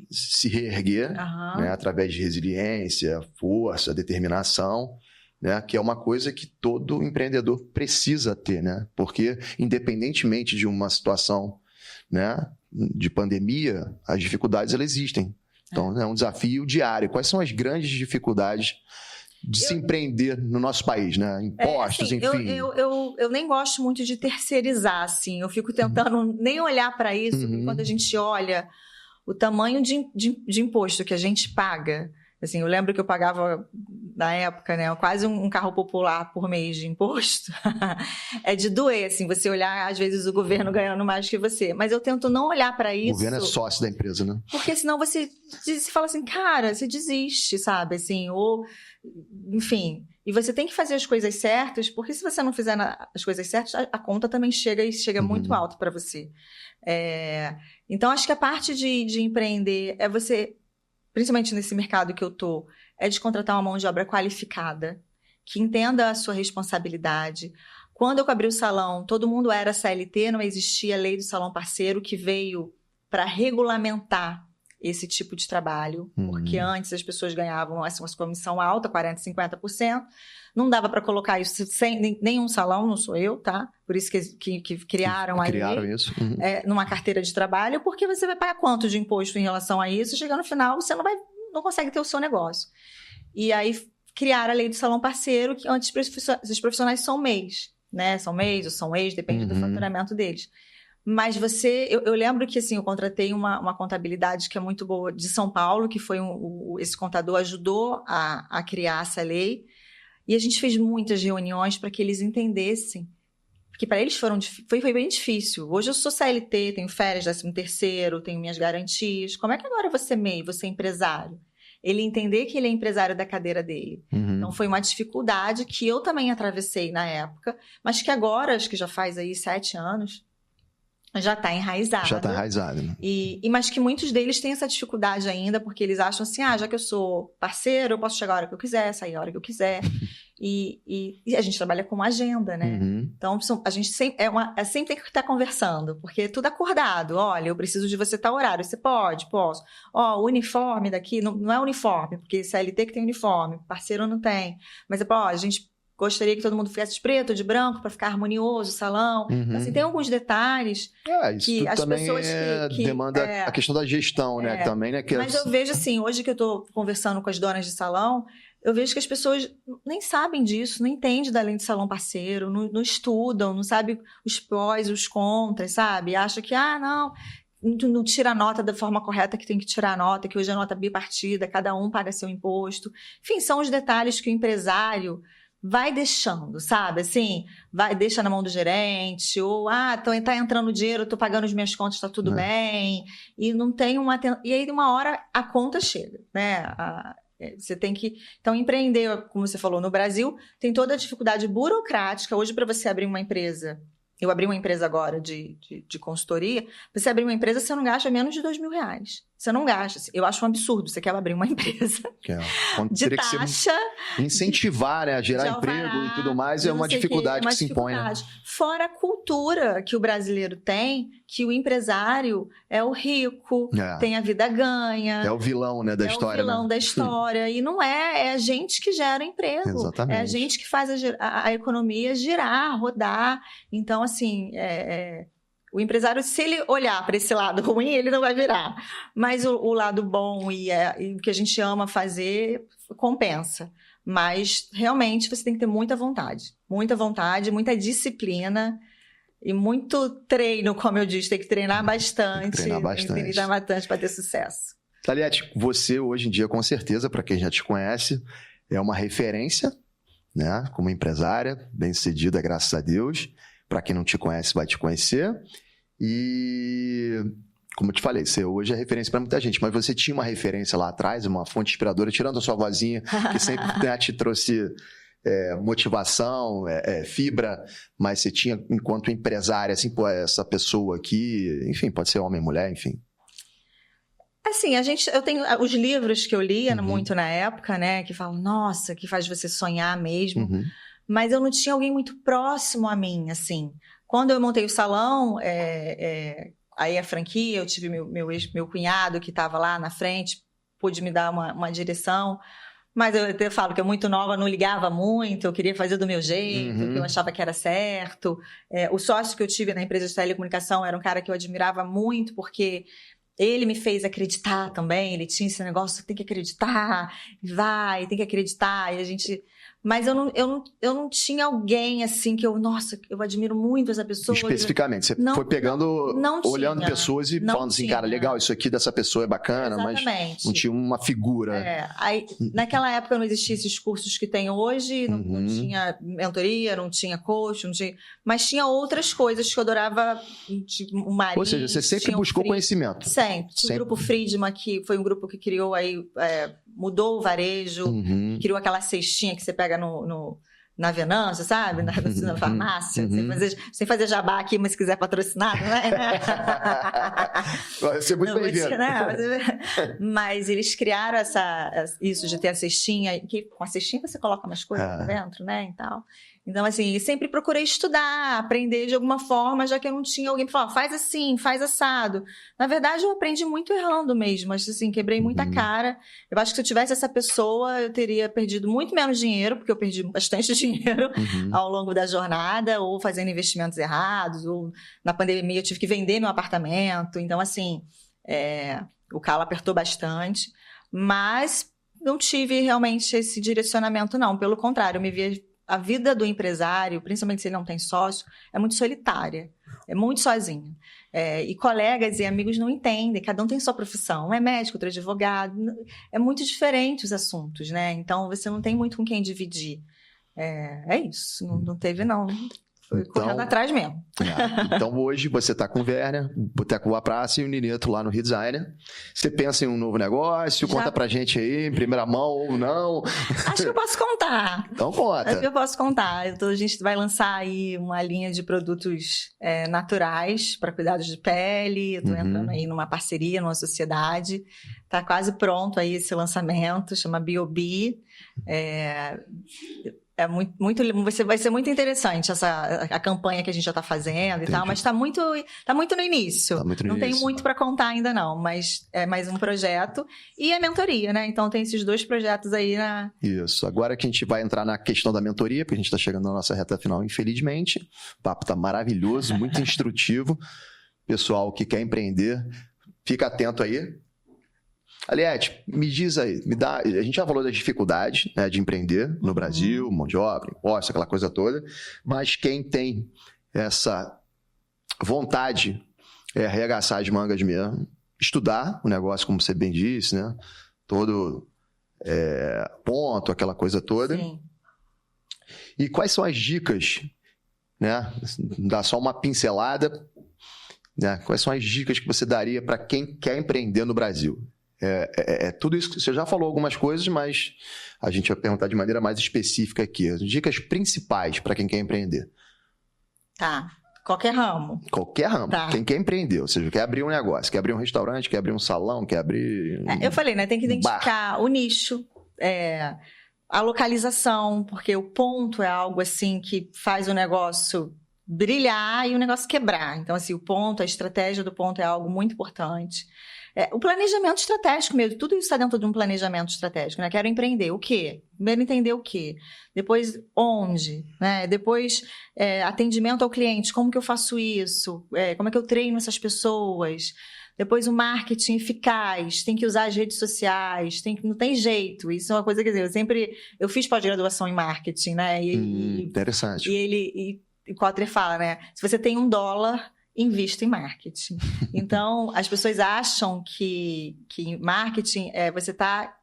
se reerguer, né? Através de resiliência, força, determinação, né? Que é uma coisa que todo empreendedor precisa ter, né? Porque independentemente de uma situação, né, de pandemia, as dificuldades elas existem. Então, é um desafio diário. Quais são as grandes dificuldades de se empreender no nosso país, né? Impostos, enfim. Eu nem gosto muito de terceirizar, assim. Eu fico tentando nem olhar para isso, porque quando a gente olha o tamanho de imposto que a gente paga. Assim, eu lembro que eu pagava, na época, né, quase um carro popular por mês de imposto. É de doer, assim, você olhar, às vezes, o governo ganhando mais que você. Mas eu tento não olhar para isso. O governo é sócio da empresa, né? Porque senão você fala assim, cara, você desiste, sabe? Assim, ou, enfim... E você tem que fazer as coisas certas, porque se você não fizer as coisas certas, a conta também chega muito alto para você. Então, acho que a parte de empreender é você... Principalmente nesse mercado que eu tô, é de contratar uma mão de obra qualificada, que entenda a sua responsabilidade. Quando eu abri o salão, todo mundo era CLT, não existia a lei do salão parceiro, que veio para regulamentar esse tipo de trabalho, porque antes as pessoas ganhavam uma comissão alta, 40%, 50%, não dava para colocar isso sem nenhum salão, não sou eu, tá? Por isso que criaram a lei, isso. Numa carteira de trabalho, porque você vai pagar quanto de imposto em relação a isso, chegando no final você não consegue ter o seu negócio. E aí criaram a lei do salão parceiro, que antes os profissionais são mês, né? São mês ou são ex, depende do faturamento deles. Mas eu lembro que assim, eu contratei uma contabilidade que é muito boa de São Paulo, que foi esse contador ajudou a criar essa lei, e a gente fez muitas reuniões para que eles entendessem, porque para eles foi bem difícil. Hoje eu sou CLT, tenho férias, 13º, tenho minhas garantias. Como é que agora você MEI, você é empresário? Ele entender que ele é empresário da cadeira dele. Então, foi uma dificuldade que eu também atravessei na época, mas que agora, acho que já faz aí 7 anos, já está enraizado. Já está enraizado, né? Mas que muitos deles têm essa dificuldade ainda, porque eles acham assim, já que eu sou parceiro, eu posso chegar a hora que eu quiser, sair a hora que eu quiser. E a gente trabalha com agenda, né? Então, a gente sempre tem que estar conversando, porque tudo acordado. Olha, eu preciso de você tal horário. Você pode? Posso. Ó, o uniforme daqui, não é uniforme, porque CLT que tem uniforme, parceiro não tem. Mas, a gente gostaria que todo mundo ficasse de preto, de branco, para ficar harmonioso o salão. Então, assim, tem alguns detalhes isso que as também pessoas demanda a questão da gestão, né? Também, né? Mas eu vejo assim, hoje que eu estou conversando com as donas de salão, eu vejo que as pessoas nem sabem disso, não entendem da lei de salão parceiro, não estudam, não sabem os prós e os contras, sabe? Acha que, não tira a nota da forma correta que tem que tirar a nota, que hoje é nota bipartida, cada um paga seu imposto. Enfim, são os detalhes que o empresário vai deixando, sabe? Assim, deixa na mão do gerente, ou, tá entrando dinheiro, eu tô pagando as minhas contas, tá tudo bem. E não tem E aí, uma hora, a conta chega, né? Você tem que... Então, empreender, como você falou, no Brasil, tem toda a dificuldade burocrática. Hoje, para você abrir uma empresa... Eu abri uma empresa agora de consultoria. Pra você abrir uma empresa, você não gasta menos de R$2.000. Você não gasta. Eu acho um absurdo. Você quer abrir uma empresa de taxa... incentivar, né? A gerar emprego e tudo mais é uma dificuldade que se impõe. Né? Fora a cultura que o brasileiro tem, que o empresário é o rico, tem a vida ganha. É o vilão, né, da história. É o vilão da história. E não é a gente que gera emprego. Exatamente. É a gente que faz a economia girar, rodar. Então, assim... O empresário, se ele olhar para esse lado ruim, ele não vai virar. Mas o lado bom e o que a gente ama fazer, compensa. Mas, realmente, você tem que ter muita vontade, muita disciplina e muito treino, como eu disse. Tem que treinar bastante. Tem que treinar bastante para ter sucesso. Thaliete, você, hoje em dia, com certeza, para quem já te conhece, é uma referência, né? Como empresária, bem-sucedida, graças a Deus. Para quem não te conhece, vai te conhecer. E, como eu te falei, você hoje é referência para muita gente, mas você tinha uma referência lá atrás, uma fonte inspiradora, tirando a sua vozinha, que sempre te trouxe motivação, fibra, mas você tinha, enquanto empresária, assim, essa pessoa aqui, enfim, pode ser homem, mulher, enfim. Assim, eu tenho os livros que eu lia muito na época, né, que falam, nossa, que faz você sonhar mesmo, mas eu não tinha alguém muito próximo a mim, assim. Quando eu montei o salão, aí a franquia, eu tive meu cunhado que estava lá na frente, pôde me dar uma direção, mas eu até falo que é muito nova, não ligava muito, eu queria fazer do meu jeito, que eu achava que era certo. O sócio que eu tive na empresa de telecomunicação era um cara que eu admirava muito, porque ele me fez acreditar também, ele tinha esse negócio, tem que acreditar, tem que acreditar, e a gente... Mas eu não tinha alguém assim que eu admiro muito essa pessoa. Especificamente, você foi pegando, olhando pessoas e falando assim, cara, legal, isso aqui dessa pessoa é bacana, mas não tinha uma figura. Aí, naquela época não existiam esses cursos que tem hoje, não tinha mentoria, não tinha coach, mas tinha outras coisas que eu adorava, o Marinho. Ou seja, você sempre buscou conhecimento. Sempre. Tinha o Grupo Friedman, que foi um grupo que criou aí, mudou o varejo, criou aquela cestinha que você pega na Venâncio, sabe? Na farmácia. Sem fazer jabá aqui, mas se quiser patrocinar, não é? Vai ser muito bem-vindo. Mas eles criaram isso de ter a cestinha, que com a cestinha você coloca umas coisas dentro, né? E tal. Então, assim, sempre procurei estudar, aprender de alguma forma, já que eu não tinha alguém para falar, faz assim, faz assado. Na verdade, eu aprendi muito errando mesmo, mas, assim, quebrei muita cara. Eu acho que se eu tivesse essa pessoa, eu teria perdido muito menos dinheiro, porque eu perdi bastante dinheiro ao longo da jornada, ou fazendo investimentos errados, ou na pandemia eu tive que vender meu apartamento. Então, assim, o calo apertou bastante, mas não tive realmente esse direcionamento, não. Pelo contrário, eu me via... A vida do empresário, principalmente se ele não tem sócio, é muito solitária, é muito sozinho. E colegas e amigos não entendem, cada um tem sua profissão. Um é médico, outro é advogado. É muito diferente os assuntos, né? Então, você não tem muito com quem dividir. É isso, não teve, não. Foi correndo atrás mesmo. Então, hoje, você está com o Werner, Boteco Boa Praça e o Nineto lá no Rio Designer. Você pensa em um novo negócio? Conta pra gente aí, em primeira mão ou não. Acho que eu posso contar. Então, conta. Acho que eu posso contar. A gente vai lançar aí uma linha de produtos naturais para cuidados de pele. Eu estou entrando aí numa parceria, numa sociedade. Está quase pronto aí esse lançamento, chama Biobi. É muito, vai ser muito interessante a campanha que a gente já está fazendo e tal, mas está muito no início. Não tem muito para contar ainda não, mas é mais um projeto e a mentoria, né? Então tem esses 2 projetos aí na... Isso. Agora que a gente vai entrar na questão da mentoria, porque a gente está chegando na nossa reta final, infelizmente. O papo está maravilhoso, muito instrutivo. Pessoal que quer empreender, fica atento aí. Aliette, me diz aí, a gente já falou das dificuldades, né, de empreender no Brasil, mão de obra, impostos, aquela coisa toda, mas quem tem essa vontade é arregaçar as mangas mesmo, estudar o negócio, como você bem disse, né, todo ponto, aquela coisa toda. Sim. E quais são as dicas, né, dá só uma pincelada, né, quais são as dicas que você daria para quem quer empreender no Brasil? Tudo isso, você já falou algumas coisas, mas a gente vai perguntar de maneira mais específica aqui. As dicas principais para quem quer empreender. Tá. Qualquer ramo. Qualquer ramo. Tá. Quem quer empreender, ou seja, quer abrir um negócio, quer abrir um restaurante, quer abrir um salão, quer abrir Eu falei, né? Tem que identificar o nicho, a localização, porque o ponto é algo assim que faz o negócio brilhar e o negócio quebrar. Então, assim, o ponto, a estratégia do ponto é algo muito importante. O planejamento estratégico mesmo, tudo isso está dentro de um planejamento estratégico, né? Quero empreender, o quê? Primeiro entender o quê? Depois, onde? Né? Depois, atendimento ao cliente, como que eu faço isso? Como é que eu treino essas pessoas? Depois, o marketing eficaz, tem que usar as redes sociais, não tem jeito. Isso é uma coisa, quer dizer, eu fiz pós-graduação em marketing, né? Interessante. E o Kotler fala, né? Se você tem $1, invista em marketing. Então, as pessoas acham que marketing você está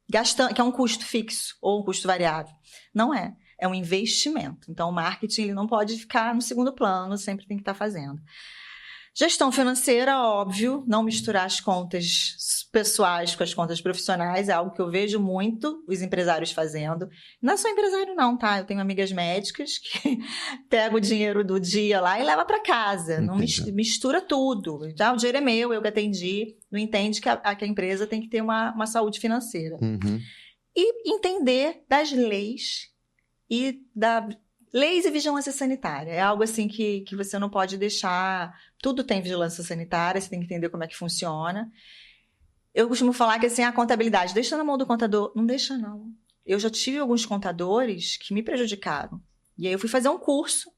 gastando, que é um custo fixo ou um custo variável. Não é. É um investimento. Então, o marketing ele não pode ficar no segundo plano, sempre tem que estar fazendo. Gestão financeira, óbvio, não misturar as contas pessoais com as contas profissionais, é algo que eu vejo muito os empresários fazendo. Não é só empresário não, tá? Eu tenho amigas médicas que pegam o dinheiro do dia lá e leva para casa. Não mistura tudo. Já o dinheiro é meu, eu que atendi. Não entende que a empresa tem que ter uma saúde financeira. Uhum. E entender das leis e leis e vigilância sanitária. É algo assim que você não pode deixar... Tudo tem vigilância sanitária, você tem que entender como é que funciona. Eu costumo falar que assim, a contabilidade, deixa na mão do contador. Não deixa, não. Eu já tive alguns contadores que me prejudicaram. E aí eu fui fazer um curso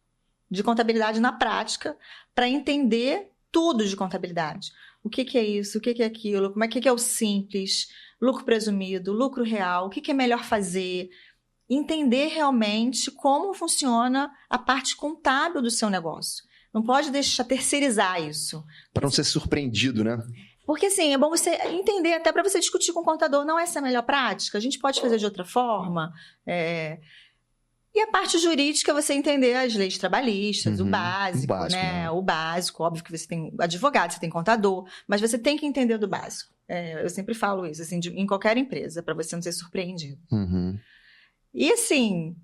de contabilidade na prática para entender tudo de contabilidade. O que é isso? O que é aquilo? Como é que é o simples? Lucro presumido? Lucro real? O que é melhor fazer? Entender realmente como funciona a parte contábil do seu negócio. Não pode deixar terceirizar isso. Para não ser surpreendido, né? Porque, assim, é bom você entender, até para você discutir com o contador, não é essa a melhor prática? A gente pode fazer de outra forma? E a parte jurídica, você entender as leis trabalhistas, o básico, né? O básico, óbvio que você tem advogado, você tem contador, mas você tem que entender do básico. Eu sempre falo isso, assim, em qualquer empresa, para você não ser surpreendido. Uhum. E, assim,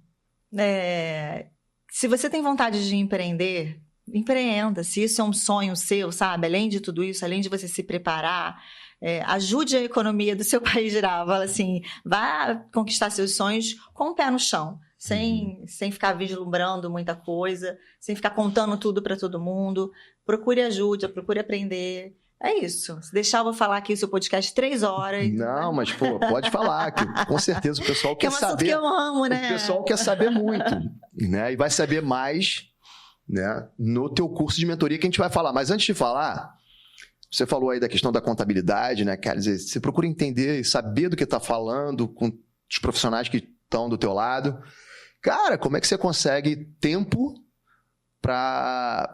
se você tem vontade de empreender... Empreenda, se isso é um sonho seu, sabe? Além de tudo isso, além de você se preparar, ajude a economia do seu país girar. Fala assim, vá conquistar seus sonhos com o pé no chão, sem ficar vislumbrando muita coisa, sem ficar contando tudo para todo mundo. Procure ajuda, procure aprender. É isso. Se deixar, eu vou falar aqui o seu podcast 3 horas. Não, mas pode falar, que com certeza o pessoal quer saber. Que eu amo, né? O pessoal quer saber muito, né? E vai saber mais... né, no teu curso de mentoria que a gente vai falar. Mas antes de falar, você falou aí da questão da contabilidade, né? Quer dizer, você procura entender e saber do que está falando com os profissionais que estão do teu lado. Cara, como é que você consegue tempo para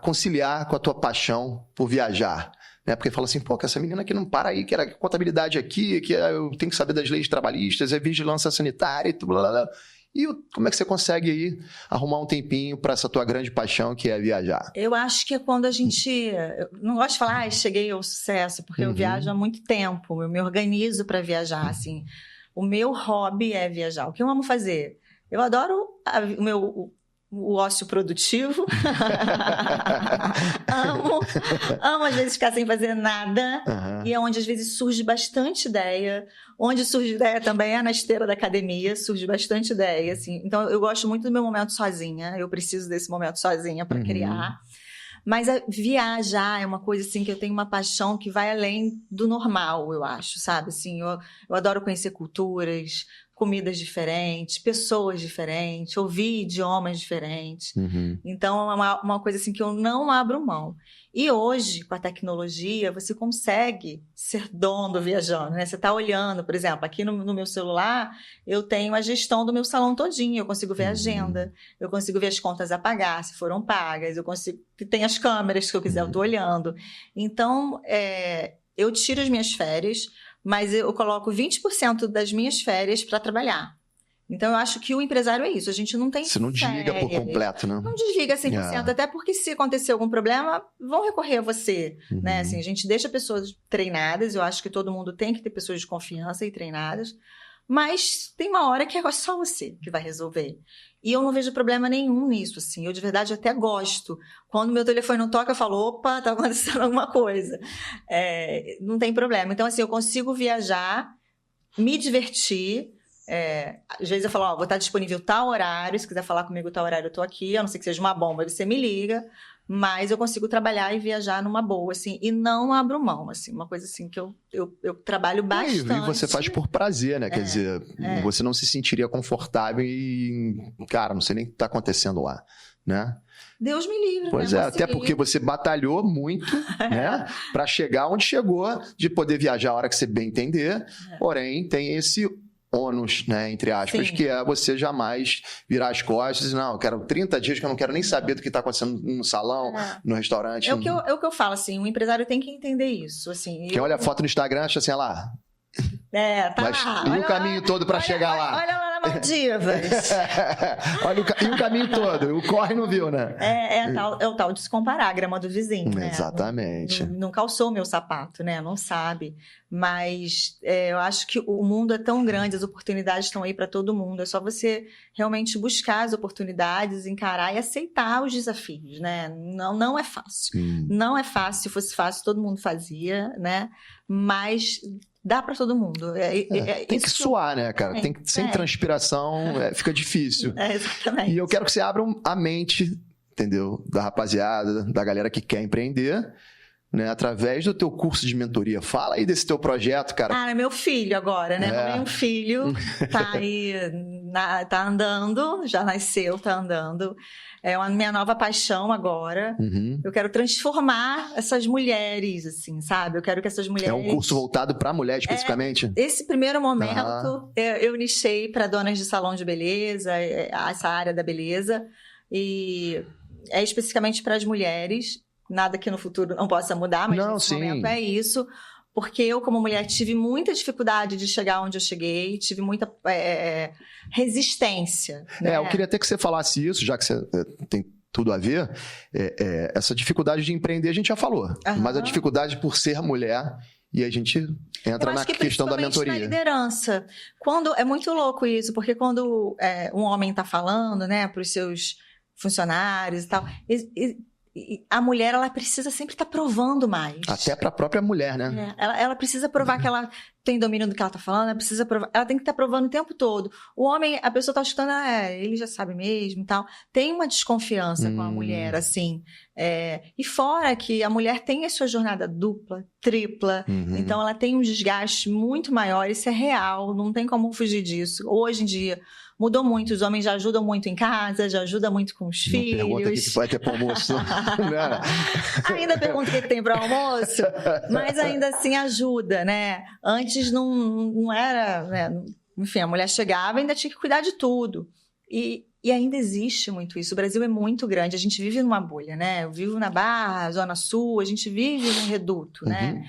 conciliar com a tua paixão por viajar? Né? Porque fala assim, pô, que essa menina aqui não para aí, que era contabilidade aqui, que eu tenho que saber das leis trabalhistas, vigilância sanitária e tudo, blá, blá, blá. E como é que você consegue aí arrumar um tempinho para essa tua grande paixão que é viajar? Eu acho que é quando a gente... Eu não gosto de falar, cheguei ao sucesso, porque eu viajo há muito tempo, eu me organizo para viajar, assim. O meu hobby é viajar. O que eu amo fazer? Eu adoro o ócio produtivo. amo às vezes ficar sem fazer nada. E é onde às vezes surge bastante ideia. Onde surge ideia também é na esteira da academia, surge bastante ideia, assim. Então eu gosto muito do meu momento sozinha, eu preciso desse momento sozinha para criar. Mas viajar é uma coisa assim que eu tenho uma paixão que vai além do normal, eu acho, sabe? Assim, eu adoro conhecer culturas, comidas diferentes, pessoas diferentes, ouvir idiomas diferentes. Então, é uma coisa assim que eu não abro mão. E hoje, com a tecnologia, você consegue ser dono viajando, né? Você está olhando, por exemplo, aqui no meu celular, eu tenho a gestão do meu salão todinho, eu consigo ver a agenda, eu consigo ver as contas a pagar, se foram pagas, eu consigo... Tem as câmeras, se eu quiser, eu estou olhando. Então, eu tiro as minhas férias, mas eu coloco 20% das minhas férias para trabalhar. Então, eu acho que o empresário é isso. A gente não tem Você não desliga por completo, né? Não desliga 100%, até porque se acontecer algum problema, vão recorrer a você, né? Assim, a gente deixa pessoas treinadas, eu acho que todo mundo tem que ter pessoas de confiança e treinadas, mas tem uma hora que é só você que vai resolver. E eu não vejo problema nenhum nisso, assim. Eu, de verdade, até gosto. Quando meu telefone não toca, eu falo, opa, tá acontecendo alguma coisa. Não tem problema. Então, assim, eu consigo viajar, me divertir. Às vezes eu falo, vou estar disponível tal horário, se quiser falar comigo tal horário, eu tô aqui, a não ser que seja uma bomba, você me liga, mas eu consigo trabalhar e viajar numa boa, assim, e não abro mão, assim, uma coisa assim que eu trabalho bastante. E você faz por prazer, né? Quer dizer, você não se sentiria confortável e, cara, não sei nem o que tá acontecendo lá, né? Deus me livre, pois né? Até porque você batalhou muito, né? Para chegar onde chegou, de poder viajar a hora que você bem entender, porém tem esse ônus, né, entre aspas, que é você jamais virar as costas e dizer, não, eu quero 30 dias que eu não quero nem saber do que está acontecendo no salão, no restaurante. É o que eu falo, assim, o empresário tem que entender isso, assim. Quem olha a foto no Instagram acha assim, lá... tá mas, lá. E o caminho todo para chegar lá? Olha lá na Maldivas. E o caminho todo, o corre não viu, né? É o tal de se comparar a grama do vizinho, né? Exatamente. Não calçou o meu sapato, né? Não sabe. Mas eu acho que o mundo é tão grande, as oportunidades estão aí para todo mundo. É só você realmente buscar as oportunidades, encarar e aceitar os desafios, né? Não é fácil. Não é fácil. Se fosse fácil, todo mundo fazia, né? Mas dá para todo mundo. Tem que suar, né, cara? Sem transpiração fica difícil. Exatamente. E eu quero que você abra a mente, entendeu? Da rapaziada, da galera que quer empreender, né? Através do teu curso de mentoria. Fala aí desse teu projeto, cara. É meu filho agora, né? Arrumei um filho, tá aí, tá andando, já nasceu, tá andando. É a minha nova paixão agora. Eu quero transformar essas mulheres, assim, sabe? Eu quero que essas mulheres... É um curso voltado para mulher, especificamente? Esse primeiro momento, eu nichei para donas de salão de beleza, essa área da beleza. E é especificamente para as mulheres. Nada que no futuro não possa mudar, mas nesse momento é isso. Porque eu, como mulher, tive muita dificuldade de chegar onde eu cheguei, tive muita resistência. Né? Eu queria até que você falasse isso, já que você tem tudo a ver. Essa dificuldade de empreender a gente já falou, mas a dificuldade por ser mulher, e a gente entra na questão da mentoria. Na liderança. É muito louco isso, porque quando um homem está falando, né, para os seus funcionários e tal... a mulher, ela precisa sempre estar provando mais. Até para a própria mulher, né? Ela precisa provar que ela tem domínio do que ela está falando, ela tem que estar provando o tempo todo. O homem, a pessoa está escutando, ele já sabe mesmo e tal. Tem uma desconfiança com a mulher, assim. E fora que a mulher tem a sua jornada dupla, tripla, então ela tem um desgaste muito maior, isso é real, não tem como fugir disso. Hoje em dia, mudou muito, os homens já ajudam muito em casa, já ajudam muito com os filhos. Pergunta o que vai ter para o almoço. Ainda pergunta o que tem para o almoço, mas ainda assim ajuda, né? Antes não era... Né? Enfim, a mulher chegava e ainda tinha que cuidar de tudo. E ainda existe muito isso. O Brasil é muito grande, a gente vive numa bolha, né? Eu vivo na Barra, Zona Sul, a gente vive num reduto, né?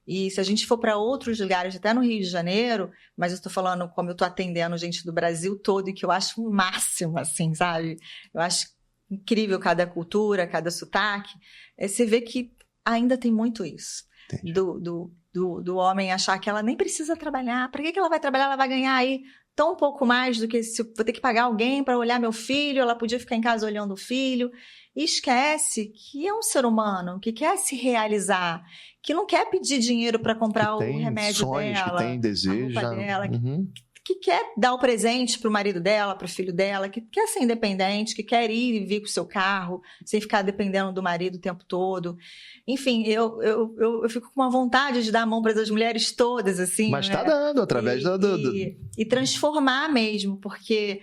E se a gente for para outros lugares, até no Rio de Janeiro, mas eu estou falando como eu estou atendendo gente do Brasil todo e que eu acho o máximo, assim, sabe? Eu acho incrível cada cultura, cada sotaque. Você vê que ainda tem muito isso. Do homem achar que ela nem precisa trabalhar. Para que ela vai trabalhar? Ela vai ganhar aí tão pouco mais do que se eu vou ter que pagar alguém para olhar meu filho, ela podia ficar em casa olhando o filho. E esquece que é um ser humano que quer se realizar, que não quer pedir dinheiro para comprar o remédio sonhos, dela, que tem desejos, a roupa dela, que quer dar o presente pro marido dela, pro filho dela, que quer ser independente, que quer ir e vir com o seu carro, sem ficar dependendo do marido o tempo todo. Enfim, eu fico com uma vontade de dar a mão para as mulheres todas, assim. Mas né? tá dando, através E transformar mesmo, porque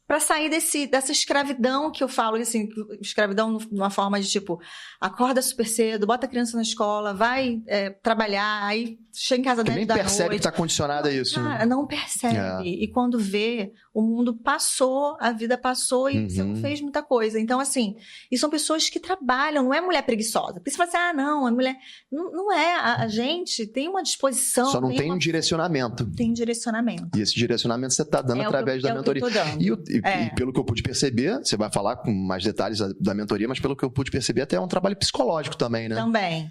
para sair dessa escravidão que eu falo, assim, escravidão numa forma de tipo, acorda super cedo, bota a criança na escola, vai trabalhar, aí chega em casa 10 da noite. Nem percebe que tá condicionada a isso. Cara, né? não percebe. E quando vê, o mundo passou, a vida passou e você não fez muita coisa. Então, assim, e são pessoas que trabalham, não é mulher preguiçosa. Porque você fala assim, não, é mulher... Não é, a gente tem uma disposição. Só não tem um direcionamento. Tem um direcionamento. E esse direcionamento você tá dando através da mentoria. E pelo que eu pude perceber, você vai falar com mais detalhes da mentoria, mas pelo que eu pude perceber, até é um trabalho psicológico também, né?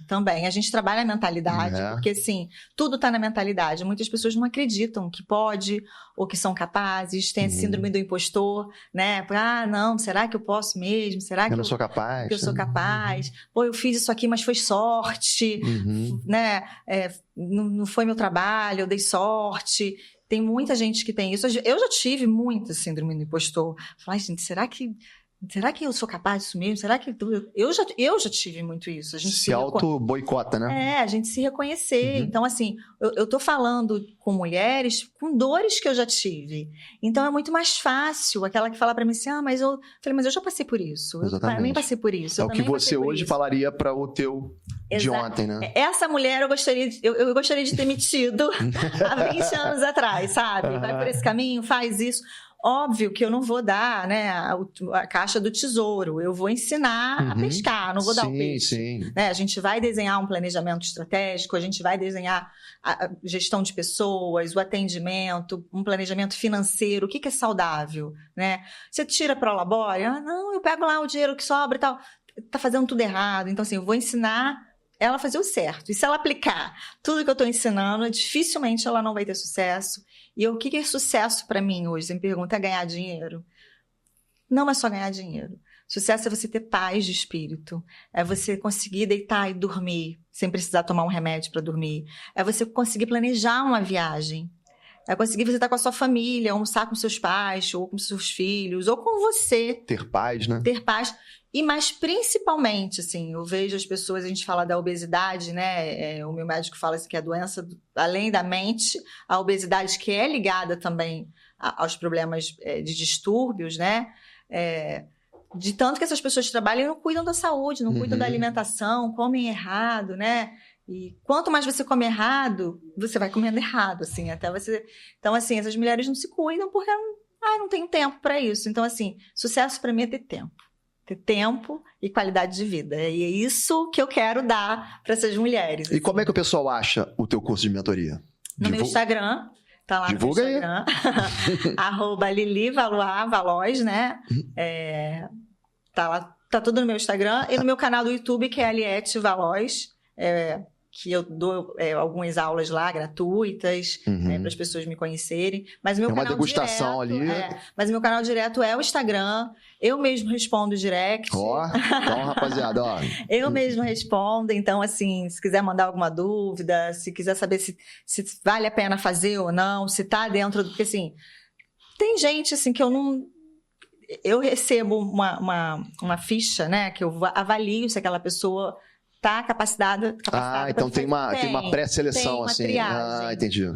Também. A gente trabalha a mentalidade, porque assim, tudo tá na mentalidade. Muitas pessoas não acreditam que pode ou que são capazes, tem a síndrome do impostor, né? Não, será que eu posso mesmo? Será que eu não sou capaz? Que eu sou capaz? Pô, eu fiz isso aqui, mas foi sorte, né? Não foi meu trabalho, eu dei sorte. Tem muita gente que tem isso. Eu já tive muita síndrome do impostor. Falei, gente, será que eu sou capaz disso mesmo? Será que eu já tive muito isso? A gente se auto-boicota, né? A gente se reconhecer. Então, assim, eu tô falando com mulheres com dores que eu já tive. Então, é muito mais fácil aquela que fala pra mim assim, mas eu já passei por isso. Exatamente. Eu também passei por isso. É o que você hoje falaria para o teu de ontem, né? Essa mulher eu gostaria de ter metido há 20 anos atrás, sabe? Vai por esse caminho, faz isso. Óbvio que eu não vou dar, né, a caixa do tesouro. Eu vou ensinar a pescar, não vou dar o peixe. Sim. Né? A gente vai desenhar um planejamento estratégico, a gente vai desenhar a gestão de pessoas, o atendimento, um planejamento financeiro. O que é saudável, né? Você tira para o labore? Não, eu pego lá o dinheiro que sobra e tal. Tá fazendo tudo errado. Então, assim, eu vou ensinar ela a fazer o certo. E se ela aplicar tudo que eu estou ensinando, dificilmente ela não vai ter sucesso. E o que é sucesso para mim hoje? Você me pergunta, é ganhar dinheiro? Não é só ganhar dinheiro. Sucesso é você ter paz de espírito. É você conseguir deitar e dormir sem precisar tomar um remédio para dormir. É você conseguir planejar uma viagem. É conseguir você estar com a sua família, almoçar com seus pais, ou com seus filhos, ou com você. Ter paz, né? Ter paz. E mais principalmente, assim, eu vejo as pessoas, a gente fala da obesidade, né? O meu médico fala assim, que a doença, além da mente, a obesidade que é ligada também aos problemas de distúrbios, né? De tanto que essas pessoas trabalham e não cuidam da saúde, não cuidam da alimentação, comem errado, né? E quanto mais você come errado, você vai comendo errado, assim, até você... Então, assim, essas mulheres não se cuidam porque não tem tempo para isso. Então, assim, sucesso para mim é ter tempo. Ter tempo e qualidade de vida. E é isso que eu quero dar para essas mulheres. E como é que o pessoal acha o teu curso de mentoria? No meu Instagram. Tá lá Divulga no meu Instagram. @LiliValois, né? Tá lá, tá tudo no meu Instagram. E no meu canal do YouTube, que é Aliette Valois. Que eu dou algumas aulas lá gratuitas, para as pessoas me conhecerem. Mas meu uma canal degustação direto, ali. Mas meu canal direto é o Instagram. Eu mesmo respondo direct. Então, rapaziada, Eu mesmo respondo. Então, assim, se quiser mandar alguma dúvida, se quiser saber se vale a pena fazer ou não, se tá dentro do... Porque, assim, tem gente, assim, que eu não... Eu recebo uma ficha, né? Que eu avalio se aquela pessoa... tá capacitada então tem uma pré-seleção, assim. Triagem. Entendi.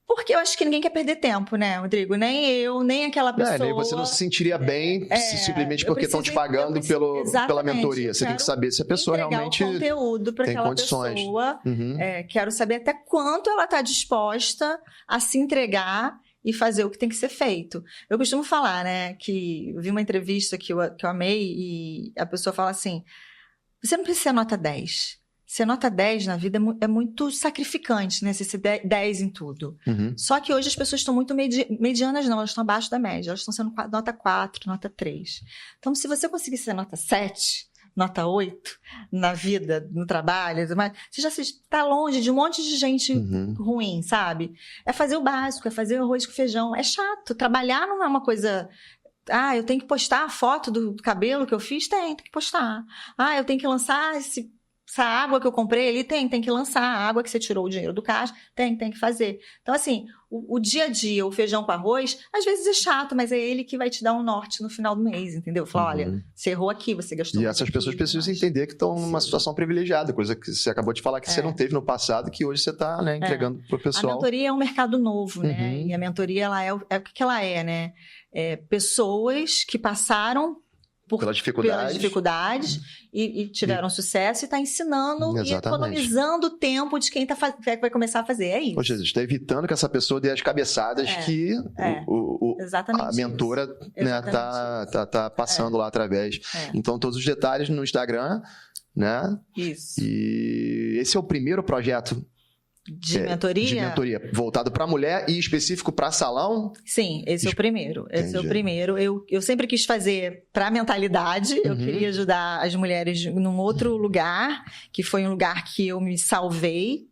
Porque eu acho que ninguém quer perder tempo, né, Rodrigo? Nem eu, nem aquela pessoa. Nem você não se sentiria bem simplesmente porque estão te pagando pela mentoria. Você tem que saber se a pessoa realmente o conteúdo para aquela condições. Pessoa. Quero saber até quanto ela está disposta a se entregar e fazer o que tem que ser feito. Eu costumo falar, né, que eu vi uma entrevista que eu amei e a pessoa fala assim: você não precisa ser nota 10. Ser nota 10 na vida é muito sacrificante, né? Você ser 10 em tudo. Só que hoje as pessoas estão muito medianas, não. Elas estão abaixo da média. Elas estão sendo nota 4, nota 3. Então, se você conseguir ser nota 7, nota 8 na vida, no trabalho, mas você já está longe de um monte de gente ruim, sabe? É fazer o básico, é fazer o arroz com feijão. É chato. Trabalhar não é uma coisa... eu tenho que postar a foto do cabelo que eu fiz? Tem que postar. Eu tenho que lançar essa água que eu comprei ali? Tem que lançar. A água que você tirou o dinheiro do caixa? Tem que fazer. Então, assim, o dia a dia, o feijão com arroz, às vezes é chato, mas é ele que vai te dar um norte no final do mês, entendeu? Fala, olha, você errou aqui, você gastou E essas pessoas precisam entender que estão numa situação privilegiada, coisa que você acabou de falar que você não teve no passado, que hoje você está, né, entregando para o pessoal. A mentoria é um mercado novo, né? E a mentoria, ela é o que ela é, né? Pessoas que passaram pelas dificuldades e tiveram sucesso e está ensinando e economizando o tempo de quem vai começar a fazer. É isso. Ou seja, está evitando que essa pessoa dê as cabeçadas que a mentora está passando lá através. Então, todos os detalhes no Instagram, né? Isso. E esse é o primeiro projeto de mentoria? De mentoria, voltado para mulher e específico para salão? Sim, esse é o primeiro. Esse é o primeiro. Eu sempre quis fazer para mentalidade, eu queria ajudar as mulheres num outro lugar, que foi um lugar que eu me salvei.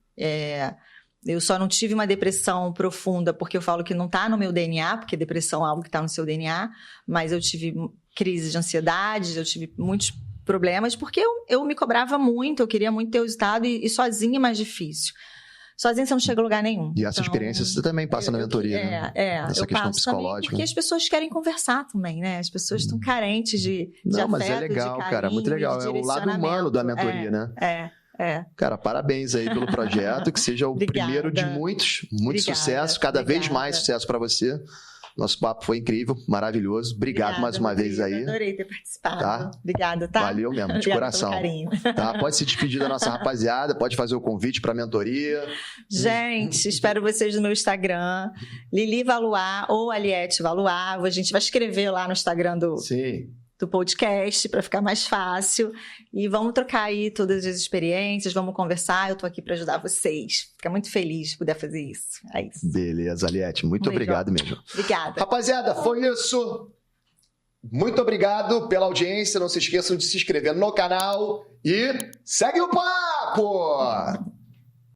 Eu só não tive uma depressão profunda, porque eu falo que não está no meu DNA, porque depressão é algo que está no seu DNA, mas eu tive crises de ansiedade, eu tive muitos problemas, porque eu me cobrava muito, eu queria muito ter o resultado e sozinha é mais difícil. Sozinho você não chega a lugar nenhum. E essa experiência você também passa na mentoria, né? Essa questão psicológica. Porque as pessoas querem conversar também, né? As pessoas estão carentes de afeto, mas é legal, de carinho, cara, muito legal. É o lado humano da mentoria, né? Cara, parabéns aí pelo projeto, que seja o primeiro de muitos, sucesso, cada vez mais sucesso para você. Nosso papo foi incrível, maravilhoso. Obrigado mais uma vez aí. Adorei ter participado. Tá? Obrigada, tá? Valeu mesmo, de coração. Tá? Pode se despedir da nossa rapaziada, pode fazer o convite para a mentoria. Gente, espero vocês no meu Instagram, Lili Valuar ou Aliette Valuar. A gente vai escrever lá no Instagram do podcast para ficar mais fácil. E vamos trocar aí todas as experiências, vamos conversar. Eu tô aqui para ajudar vocês. Fico muito feliz de poder fazer isso. É isso. Beleza, Aliette. Muito obrigado mesmo. Obrigada. Rapaziada, foi isso. Muito obrigado pela audiência. Não se esqueçam de se inscrever no canal e segue o papo!